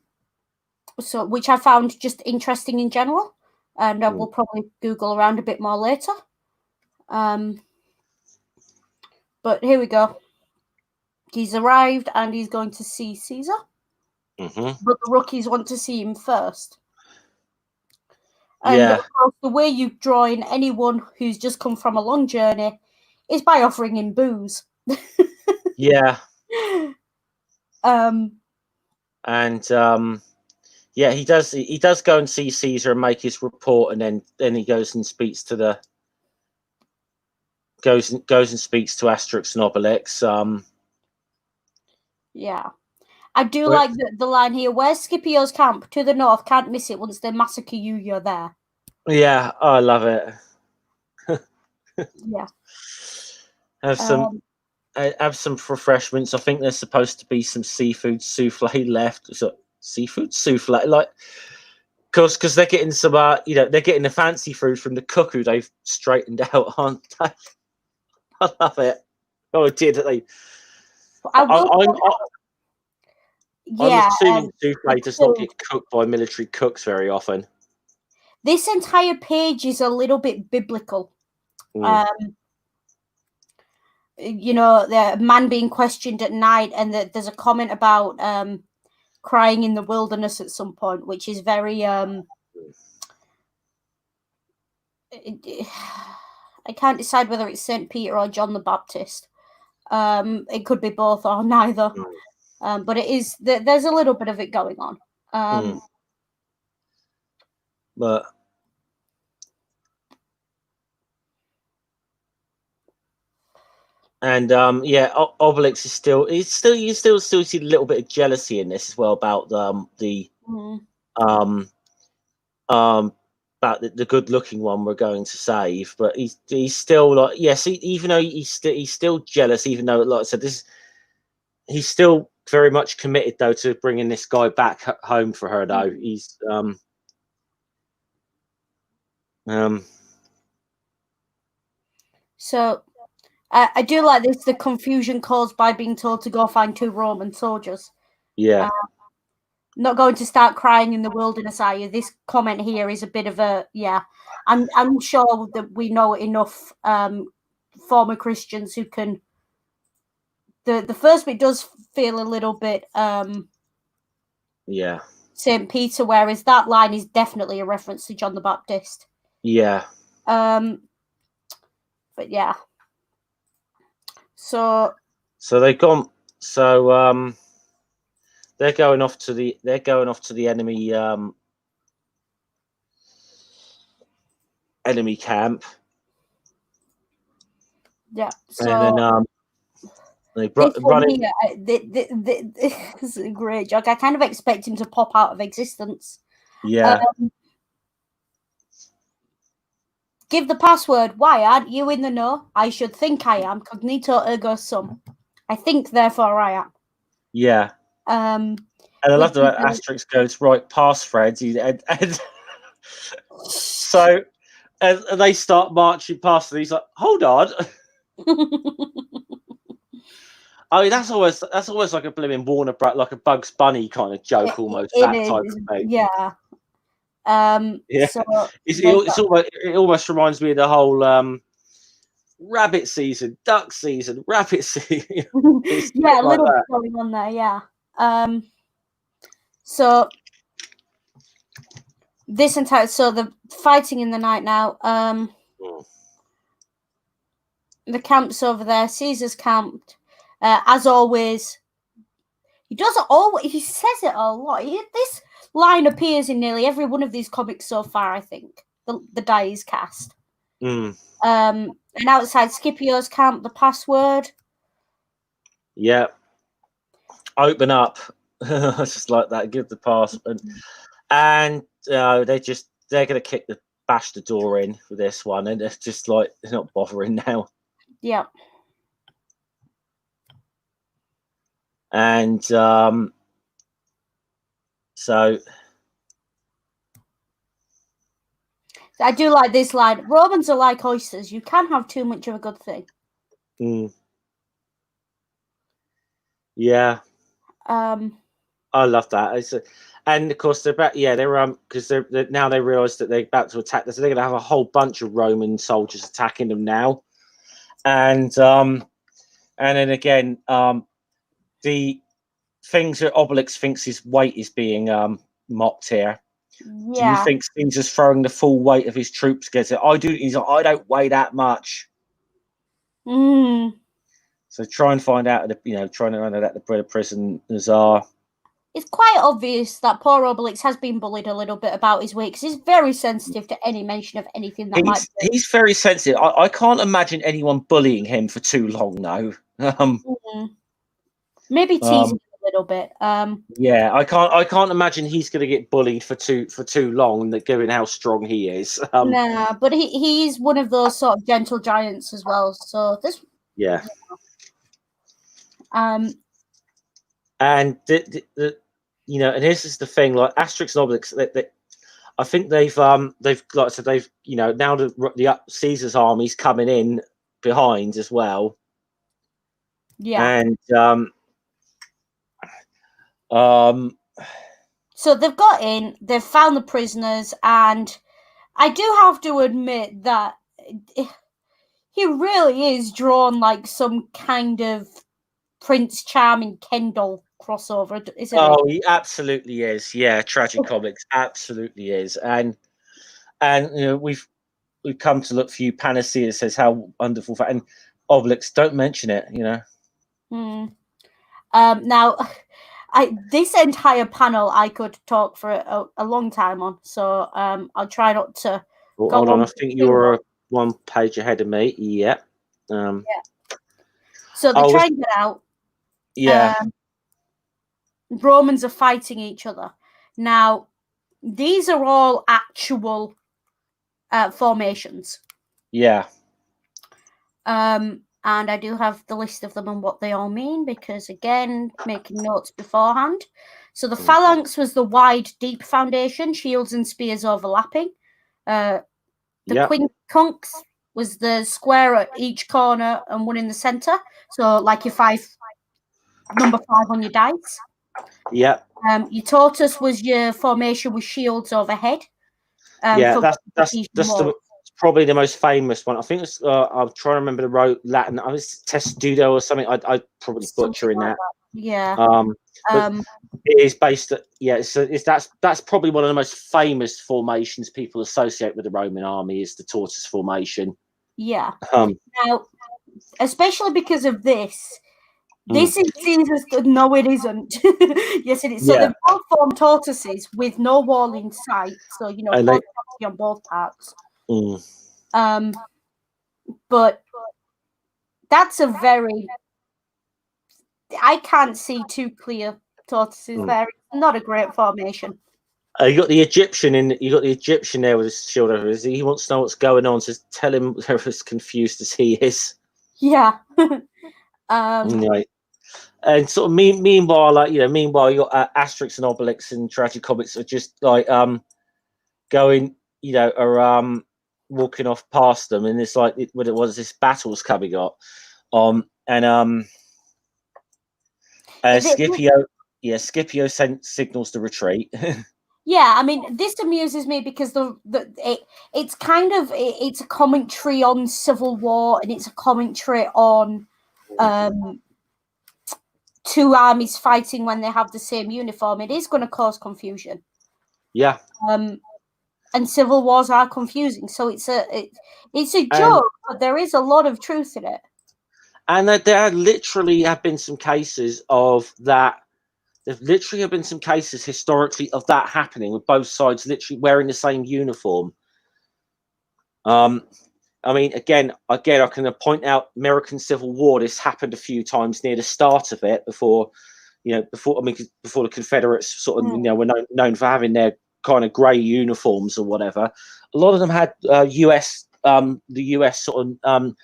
which I found just interesting in general. And I will probably Google around a bit more later. But here we go. He's arrived and he's going to see Caesar. But the rookies want to see him first. And of course, the way you draw in anyone who's just come from a long journey is by offering him booze. Yeah. He does go and see Caesar and make his report, and then he goes and speaks to Asterix and Obelix. Yeah. I do like the line here. Where's Scipio's camp? To the north. Can't miss it. Once they massacre you, you're there. Yeah, I love it. Yeah. Have some refreshments. I think there's supposed to be some seafood souffle left. So seafood souffle, like, because they're getting some, they're getting the fancy food from the cook who they've straightened out, aren't they? I love it. Oh, did they? I'm assuming souffle does not get cooked by military cooks very often. This entire page is a little bit biblical. The man being questioned at night, and there's a comment about crying in the wilderness at some point, which is very I can't decide whether it's St. Peter or John the Baptist. It could be both or neither. But it is there's a little bit of it going on. But and Obelix is still you still see a little bit of jealousy in this as well about about the good looking one we're going to save, but he's still like, yes, even though he's still jealous, even though, like I said, he's still very much committed though to bringing this guy back home for her though. He's so I do like this, the confusion caused by being told to go find 2 Roman soldiers. Yeah. Not going to start crying in the wilderness, are you? This comment here is a bit of a, I'm sure that we know enough former Christians who can. The first bit does feel a little bit St. Peter, whereas that line is definitely a reference to John the Baptist. Yeah. But yeah. So they've gone. So they're going off to the enemy camp. Yeah. So and then they run in. This is a great joke. I kind of expect him to pop out of existence. Yeah. Give the password. Why aren't you in the know? I should think I am. Cognito ergo sum. I think, therefore I am. Yeah. And I love that Asterix goes right past Fred. And so and they start marching past, and he's like, "Hold on." I mean, that's always like a blooming Warner like a Bugs Bunny kind of joke, almost that type of thing. Yeah. Yeah. So it almost reminds me of the whole rabbit season, duck season, rabbit season. Yeah, a little bit going on there. Yeah. So this entire the fighting in the night now. The camp's over there. Caesar's camped. As always, he says it a lot. This line appears in nearly every one of these comics so far, I think. The die is cast. And outside Scipio's camp, the password. Yeah. Open up. Just like that. Give the password. And they're gonna bash the door in for this one, and it's just like they're not bothering now. Yeah. And so I do like this line. Romans are like oysters. You can't have too much of a good thing. Yeah. I love that. And of course they're back. Yeah, they're because they're now they realise that they're about to attack. So they're going to have a whole bunch of Roman soldiers attacking them now. And then again, the things that Obelix thinks his weight is being mocked here. Yeah. Do you think Caesar's throwing the full weight of his troops against it? I do. He's like, I don't weigh that much. So try and find out, trying to find out the prisoners are. It's quite obvious that poor Obelix has been bullied a little bit about his weight, because he's very sensitive to any mention of anything that might be. He's very sensitive. I can't imagine anyone bullying him for too long, though. Maybe teasing a little bit. Yeah, I can't imagine he's going to get bullied for too long, given how strong he is. Nah, but he's one of those sort of gentle giants as well. So this. Yeah. And and this is the thing, like Asterix and Obelix, I think they've like I said, they've now the Caesar's army's coming in behind as well. Yeah. And so they've got in, they've found the prisoners, and I do have to admit that he really is drawn like some kind of Prince Charming Kendall crossover, isn't he? Oh, he absolutely is. Yeah, Tragic Comics absolutely is. And we've come to look for you. Panacea says how wonderful, and Obelix, don't mention it. Now, this entire panel I could talk for a long time on, so I'll try not to. Hold on, I think you're one page ahead of me. Yeah. Yeah. So they try and get out. Yeah. Romans are fighting each other. Now, these are all actual formations. Yeah. And I do have the list of them and what they all mean, because, again, making notes beforehand. So the phalanx was the wide, deep foundation, shields and spears overlapping. The quincunx was the square at each corner and one in the center. So, like your number 5 on your dice. Yeah. Your tortoise was your formation with shields overhead. That's probably the most famous one. I think it's. I'm trying to remember the Latin. I was testudo or something. I probably butchering that. Yeah. It is based. That's probably one of the most famous formations people associate with the Roman army is the tortoise formation. Yeah. Now, especially because of this, This is Caesar's. No, it isn't. Yes, it is. So they've both formed tortoises with no wall in sight. So on both parts. But that's a very. I can't see two clear tortoises there. It's not a great formation. You got the Egyptian there with his shield over. He wants to know what's going on. So tell him they're as confused as he is. Yeah. Right. And sort of meanwhile, you got Asterix and Obelix and Tragic Comics are just like going, are walking off past them, and it's like what it was. This battle's coming up, Scipio signals the retreat. Yeah, I mean, this amuses me because it's kind of it's a commentary on Civil War, and it's a commentary on two armies fighting when they have the same uniform. It is going to cause confusion. Yeah. And civil wars are confusing, so it's a joke, but there is a lot of truth in it. And there literally have been some cases of that. There literally have been some cases historically of that happening, with both sides literally wearing the same uniform. I mean, again, I can point out American Civil War. This happened a few times near the start of it before the Confederates sort of were known for having their kind of grey uniforms or whatever. A lot of them had the US sort of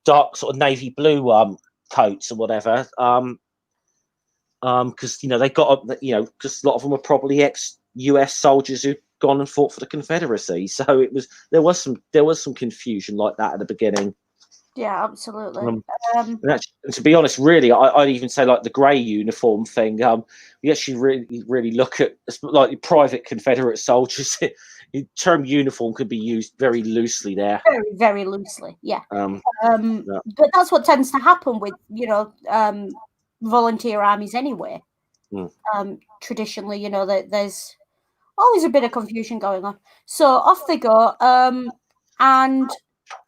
dark sort of navy blue coats or whatever. Because they got because a lot of them were probably ex-US soldiers who'd gone and fought for the Confederacy. So there was some confusion like that at the beginning. Yeah, absolutely. And to be honest, really, I'd even say like the grey uniform thing. We actually really look at like private Confederate soldiers. The term uniform could be used very loosely there. Very, very loosely, yeah. But that's what tends to happen with volunteer armies anyway. Traditionally, there's always a bit of confusion going on. So off they go, and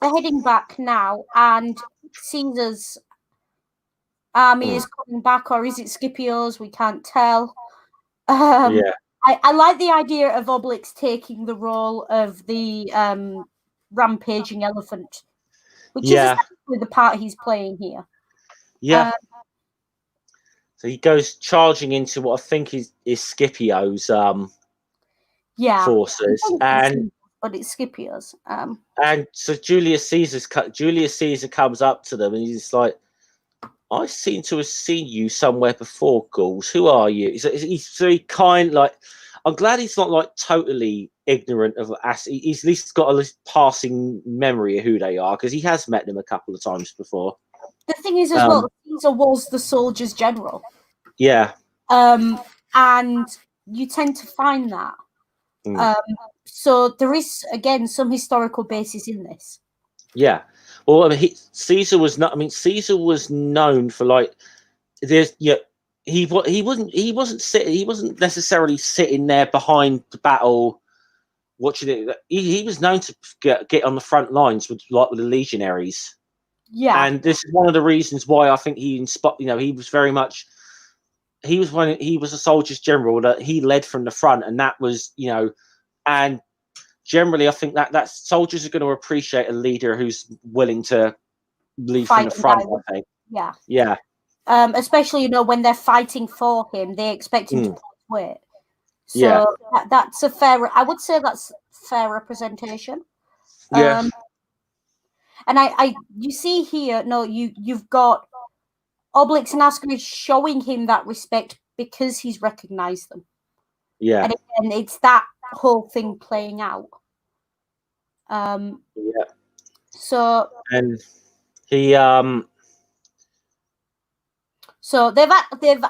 they're heading back now, and Caesar's army is coming back, or is it Scipio's? We can't tell. I like the idea of Obelix taking the role of the rampaging elephant, which is exactly the part he's playing here. Yeah. So he goes charging into what I think is Scipio's forces, but it's Scipio's. And so Julius Caesar comes up to them, and he's like, "I seem to have seen you somewhere before, Gauls. Who are you?" He's very kind. Like, I'm glad he's not like totally ignorant of he's at least got a passing memory of who they are, because he has met them a couple of times before. The thing is, as well, Caesar was the soldiers' general. Yeah. And you tend to find that. So there is, again, some historical basis in this. Yeah. Well, I mean, Caesar was not. I mean, Caesar was known for like. He wasn't necessarily sitting there behind the battle, watching it. He was known to get on the front lines with the legionaries. Yeah. And this is one of the reasons why I think he inspired. He was very much. He was a soldier's general that he led from the front, and that was and generally I think that soldiers are going to appreciate a leader who's willing to lead from the front. I think. Yeah. Yeah. Especially when they're fighting for him, they expect him to pull his weight. So that's a fair. I would say that's fair representation. Yeah. And you see here, you've got Obelix and Asterix showing him that respect because he's recognized them. Yeah. And again, it's that whole thing playing out. So. And he. So they've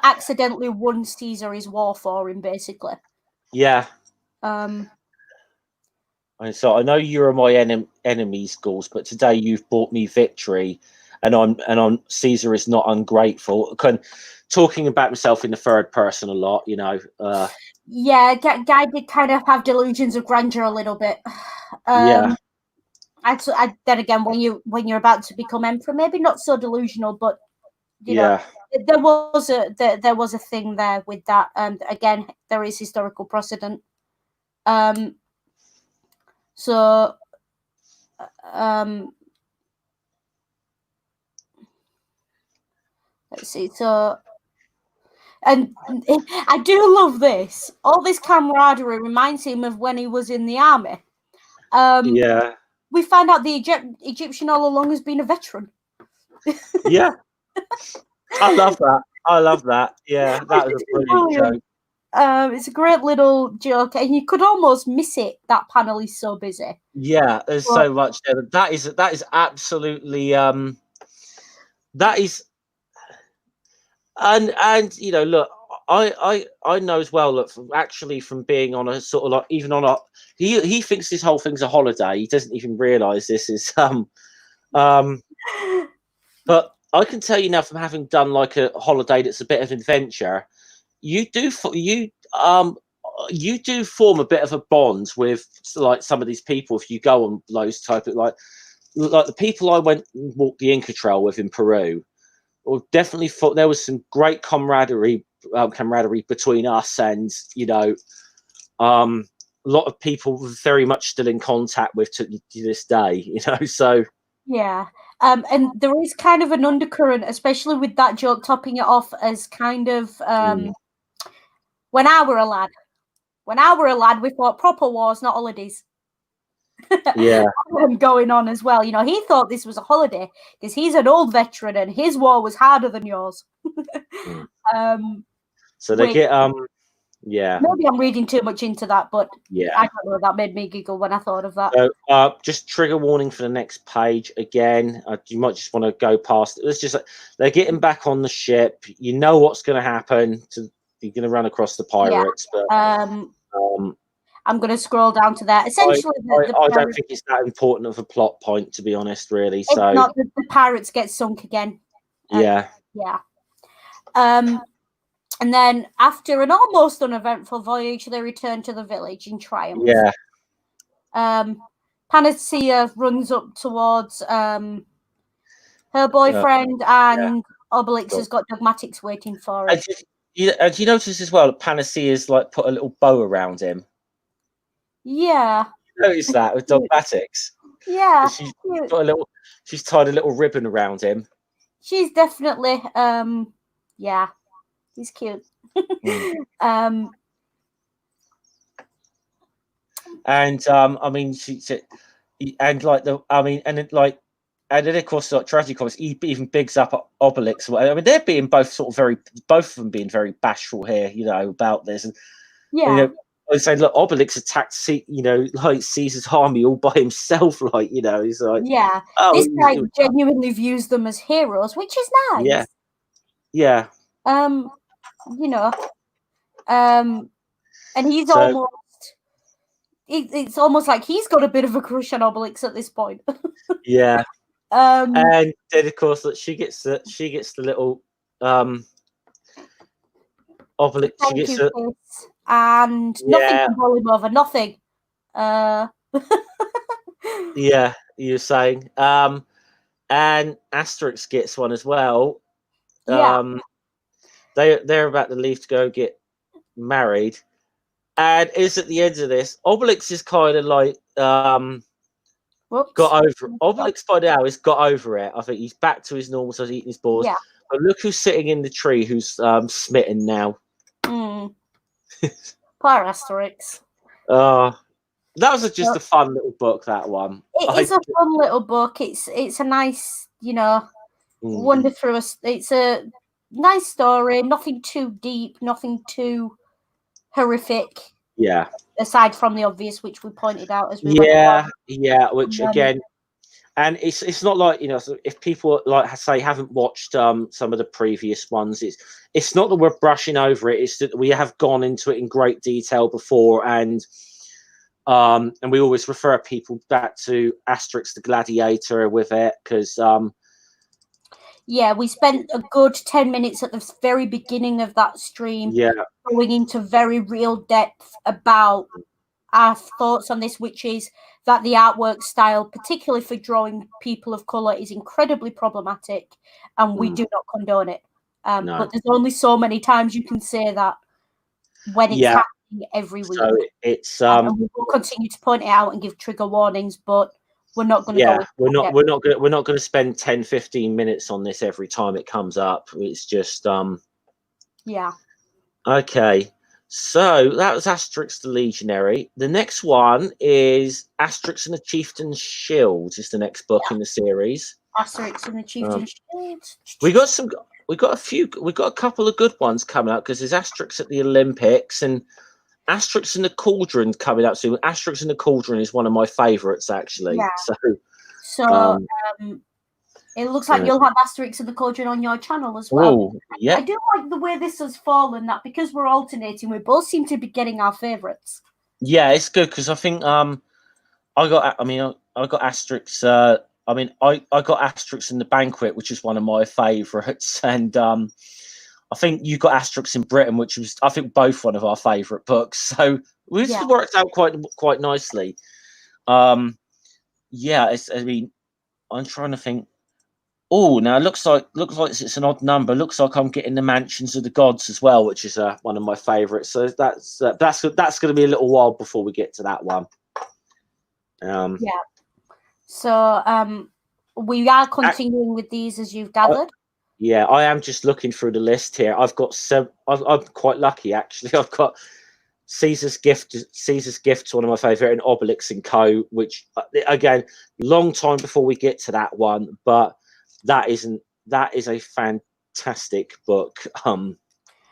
accidentally won Caesar his war for him, basically. Yeah. And so I know you're my enemies, Gauls, but today you've brought me victory, and I'm Caesar is not ungrateful. Talking about himself in the third person a lot, Yeah, Guy did kind of have delusions of grandeur a little bit. Then again, when you're about to become emperor, maybe not so delusional, but you know, there was a thing there with that. Again, there is historical precedent. So let's see. So, and I do love this. All this camaraderie reminds him of when he was in the army. We find out the Egyptian all along has been a veteran. Yeah. I love that. Yeah, that was a brilliant joke. It's a great little joke, and you could almost miss it. That panel is so busy. Yeah, there's so much there. That is absolutely that is, and you know, look, I know as well. Look, from being on a sort of like even on a he thinks this whole thing's a holiday. He doesn't even realise this is But I can tell you now, from having done like a holiday that's a bit of an adventure, you do form a bit of a bond with like some of these people if you go on those type of like the people I went and walked the Inca Trail with in Peru. Or definitely thought there was some great camaraderie between us, and you know, a lot of people very much still in contact with to this day. You know, so. Yeah. And there is kind of an undercurrent, especially with that joke topping it off as kind of when I were a lad, we fought proper wars, not holidays. Yeah. Going on as well. You know, he thought this was a holiday because he's an old veteran and his war was harder than yours. So they get yeah. Maybe I'm reading too much into that, but yeah, I don't know. That made me giggle when I thought of that. So, just trigger warning for the next page again. You might just want to go past it. It's just like they're getting back on the ship. You know what's going to happen. You're going to run across the pirates. Yeah. But I'm going to scroll down to that. Essentially, I don't think it's that important of a plot point, to be honest. Really, it's so not the pirates get sunk again. Yeah. And then after an almost uneventful voyage, they return to the village in triumph. Yeah. Panacea runs up towards her boyfriend, and Obelix has got dogmatics waiting for him. Do you notice as well that Panacea's like put a little bow around him? Yeah. You notice that with dogmatics? Yeah. She's tied a little ribbon around him. She's definitely yeah. He's cute. And I mean, and like and then of course, like Tragic Comics, he even bigs up Obelix. I mean, they're being both of them being very bashful here, you know, about this. And yeah, you know, I say, look, Obelix attacked, you know, like Caesar's army all by himself, like, you know, he's like, yeah. This guy genuinely views them as heroes, which is nice. Yeah. You know, and he's almost. It's almost like he's got a bit of a crush on Obelix at this point. Yeah. And then of course she gets the little Obelix. She gets it, and nothing can pull him over. Nothing. Yeah, you're saying. And Asterix gets one as well. Yeah. They're about to leave to go get married. And is at the end of this, Obelix is kind of like got over Obelix by now has got over it. I think he's back to his normal size, eating his balls. Yeah. But look who's sitting in the tree, who's smitten now. Poor Asterix. That was just a fun little book. That one. It is a fun little book. It's a nice, you know, wander through. It's a nice story. Nothing too deep. Nothing too horrific. Yeah. Aside from the obvious, which we pointed out as we went along. Yeah. Which again, and it's not like, you know, if people like say haven't watched some of the previous ones, it's not that we're brushing over it. It's that we have gone into it in great detail before, and we always refer people back to Asterix the Gladiator with it because. Yeah, we spent a good 10 minutes at the very beginning of that stream going into very real depth about our thoughts on this, which is that the artwork style, particularly for drawing people of colour, is incredibly problematic, and we do not condone it. No. But there's only so many times you can say that when it's happening every week. So it's and we will continue to point it out and give trigger warnings, but we're not going to go. We're not going to spend 10-15 minutes on this every time it comes up. It's just yeah. Okay. So that was Asterix the Legionary. The next one is Asterix and the Chieftain's Shield. Is the next book in the series. Asterix and the Chieftain's Shield. We got a couple of good ones coming up because there's Asterix at the Olympics and Asterix and the Cauldron coming up soon. Asterix and the Cauldron is one of my favourites, actually. Yeah. So it looks like you'll have Asterix and the Cauldron on your channel as well. Oh, yeah. I do like the way this has fallen, that because we're alternating, we both seem to be getting our favourites. Yeah, it's good because I think I got Asterix. I got Asterix in the Banquet, which is one of my favourites, and I think you got Asterix in Britain, which was, I think, both one of our favourite books. So this worked out quite nicely. I'm trying to think. Oh, now it looks like it's an odd number. Looks like I'm getting the Mansions of the Gods as well, which is one of my favourites. So that's going to be a little while before we get to that one. So we are continuing with these, as you've gathered. I am just looking through the list here. I've got I'm quite lucky, actually. I've got Caesar's Gift. Caesar's Gift's one of my favourite, and Obelix and Co. Which again, long time before we get to that one, but that is a fantastic book.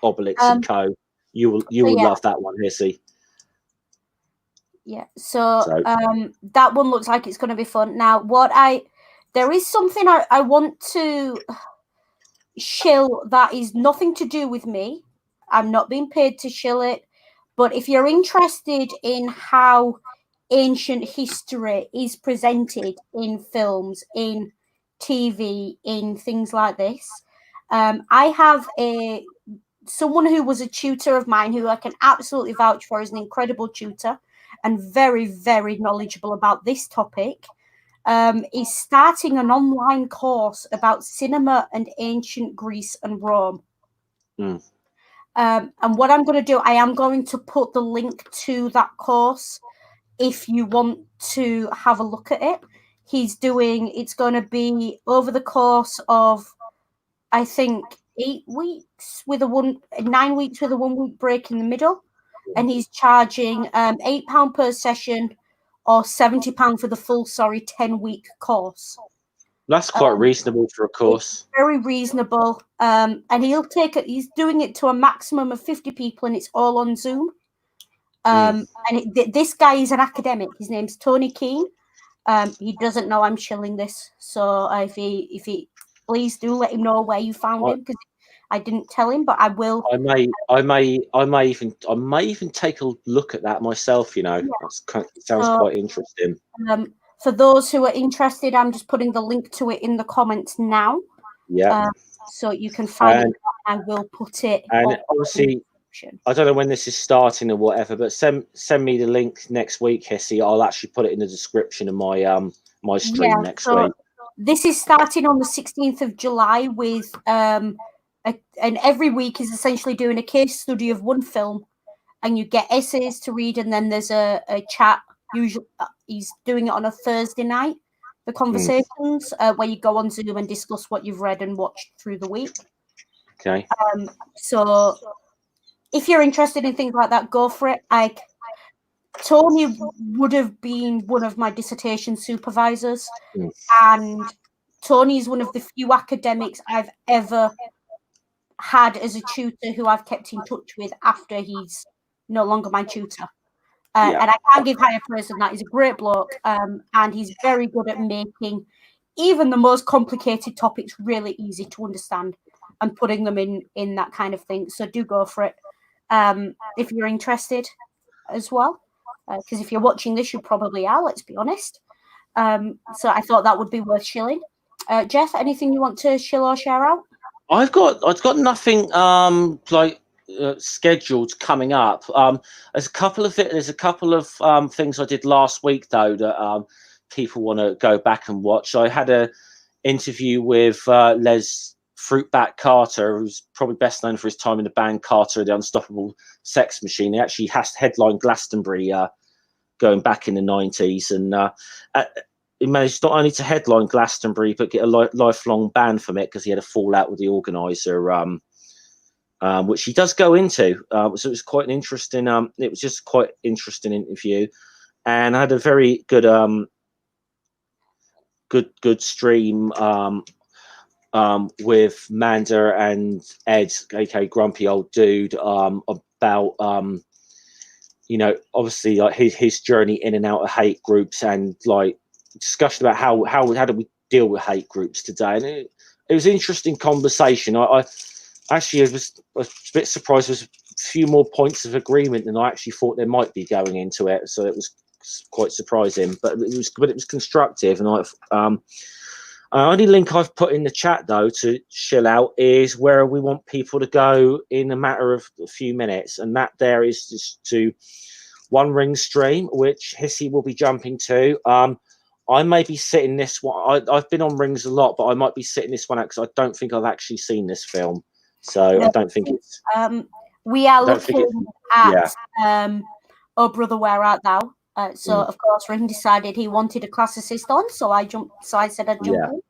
Obelix and Co. You will love that one, Hissy. Yeah. So that one looks like it's going to be fun. Now, there is something I want to shill that is nothing to do with me. I'm not being paid to shill it. But if you're interested in how ancient history is presented in films, in TV, in things like this, I have someone who was a tutor of mine who I can absolutely vouch for, is an incredible tutor and very, very knowledgeable about this topic. Is starting an online course about cinema and ancient Greece and Rome. And what I'm going to do, I am going to put the link to that course if you want to have a look at it. It's going to be over the course of, I think, 9 weeks with a 1 week break in the middle. And he's charging £8 per session or £70 for the full 10-week course. That's quite reasonable for a course. Very reasonable. And he's doing it to a maximum of 50 people, and it's all on Zoom. This guy is an academic. His name's Tony Keane. He doesn't know I'm shilling this. So if he please do let him know where you found him, because I didn't tell him, but I will. I may even take a look at that myself. That sounds quite interesting. For those who are interested, I'm just putting the link to it in the comments now. Yeah. So you can find it. I will put it. And obviously, I don't know when this is starting or whatever, but send me the link next week, Hissy. I'll actually put it in the description of my my stream next week. This is starting on the 16th of July with and every week is essentially doing a case study of one film, and you get essays to read, and then there's a chat. Usually, he's doing it on a Thursday night, the conversations, where you go on Zoom and discuss what you've read and watched through the week. Okay. So if you're interested in things like that, go for it. Tony would have been one of my dissertation supervisors, and Tony is one of the few academics I've ever had as a tutor who I've kept in touch with after he's no longer my tutor. And I can't give higher praise than that. He's a great bloke, and he's very good at making even the most complicated topics really easy to understand and putting them in that kind of thing. So do go for it if you're interested as well, because if you're watching this, you probably are, let's be honest. So I thought that would be worth shilling. Jeff, anything you want to shill or share out? I've got nothing scheduled coming up. There's a couple of things I did last week though that people want to go back and watch. I had a interview with Les Fruitbat Carter, who's probably best known for his time in the band Carter, the Unstoppable Sex Machine. He actually has headlined Glastonbury going back in the 90s, and he managed not only to headline Glastonbury but get a lifelong ban from it because he had a fallout with the organizer, which he does go into. So it was quite an interesting. It was just quite interesting interview, and I had a very good good stream with Manda and Ed, aka Grumpy Old Dude, about obviously like his journey in and out of hate groups, and like discussion about how do we deal with hate groups today. And it was an interesting conversation. I actually was a bit surprised. There was a few more points of agreement than I actually thought there might be going into it, so it was quite surprising. But it was constructive, and the only link I've put in the chat though to chill out is where we want people to go in a matter of a few minutes, and that there is just to One Ring stream, which Hissy will be jumping to. I may be sitting this one. I've been on Rings a lot, but I might be sitting this one out because I don't think I've actually seen this film, so I don't think it's. We are looking at Oh Brother, Where Art Thou? So of course Ring decided he wanted a class assist on, so I said I'd jump in.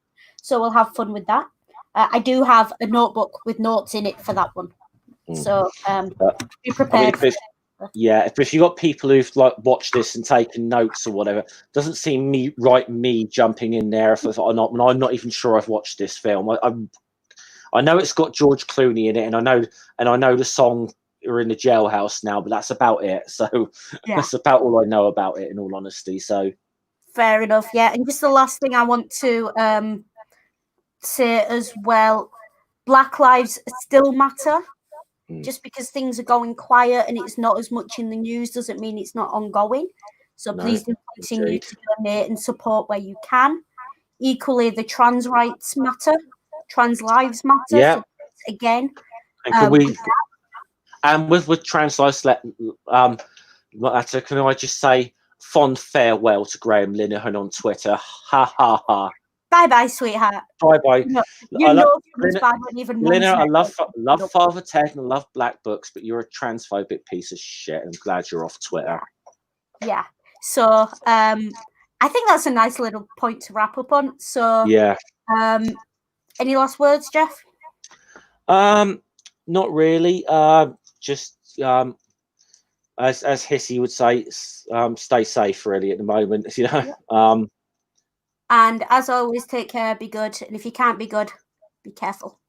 So we'll have fun with that. I do have a notebook with notes in it for that one. So be prepared. If you got people who've like watched this and taken notes or whatever, doesn't seem me jumping in there if I'm not even sure I've watched this film. I know it's got George Clooney in it, and I know the song "We're in the Jailhouse Now," but that's about it. So that's about all I know about it, in all honesty. So fair enough. Yeah, and just the last thing I want to say as well: Black lives still matter. Just because things are going quiet and it's not as much in the news doesn't mean it's not ongoing. So please do continue to donate and support where you can. Equally, the trans rights matter, trans lives matter. Yeah. So again, and with trans lives, can I just say fond farewell to Graham Linehan on Twitter? Ha ha ha. Bye bye, sweetheart. Bye bye. You know it was bad when even Lena, I love Father Ted and I love Black Books, but you're a transphobic piece of shit. I'm glad you're off Twitter. Yeah. So I think that's a nice little point to wrap up on. So yeah. Any last words, Jeff? Not really. Just as Hissy would say, stay safe really at the moment. You know. Yeah. And as always, take care, be good, and if you can't be good, be careful.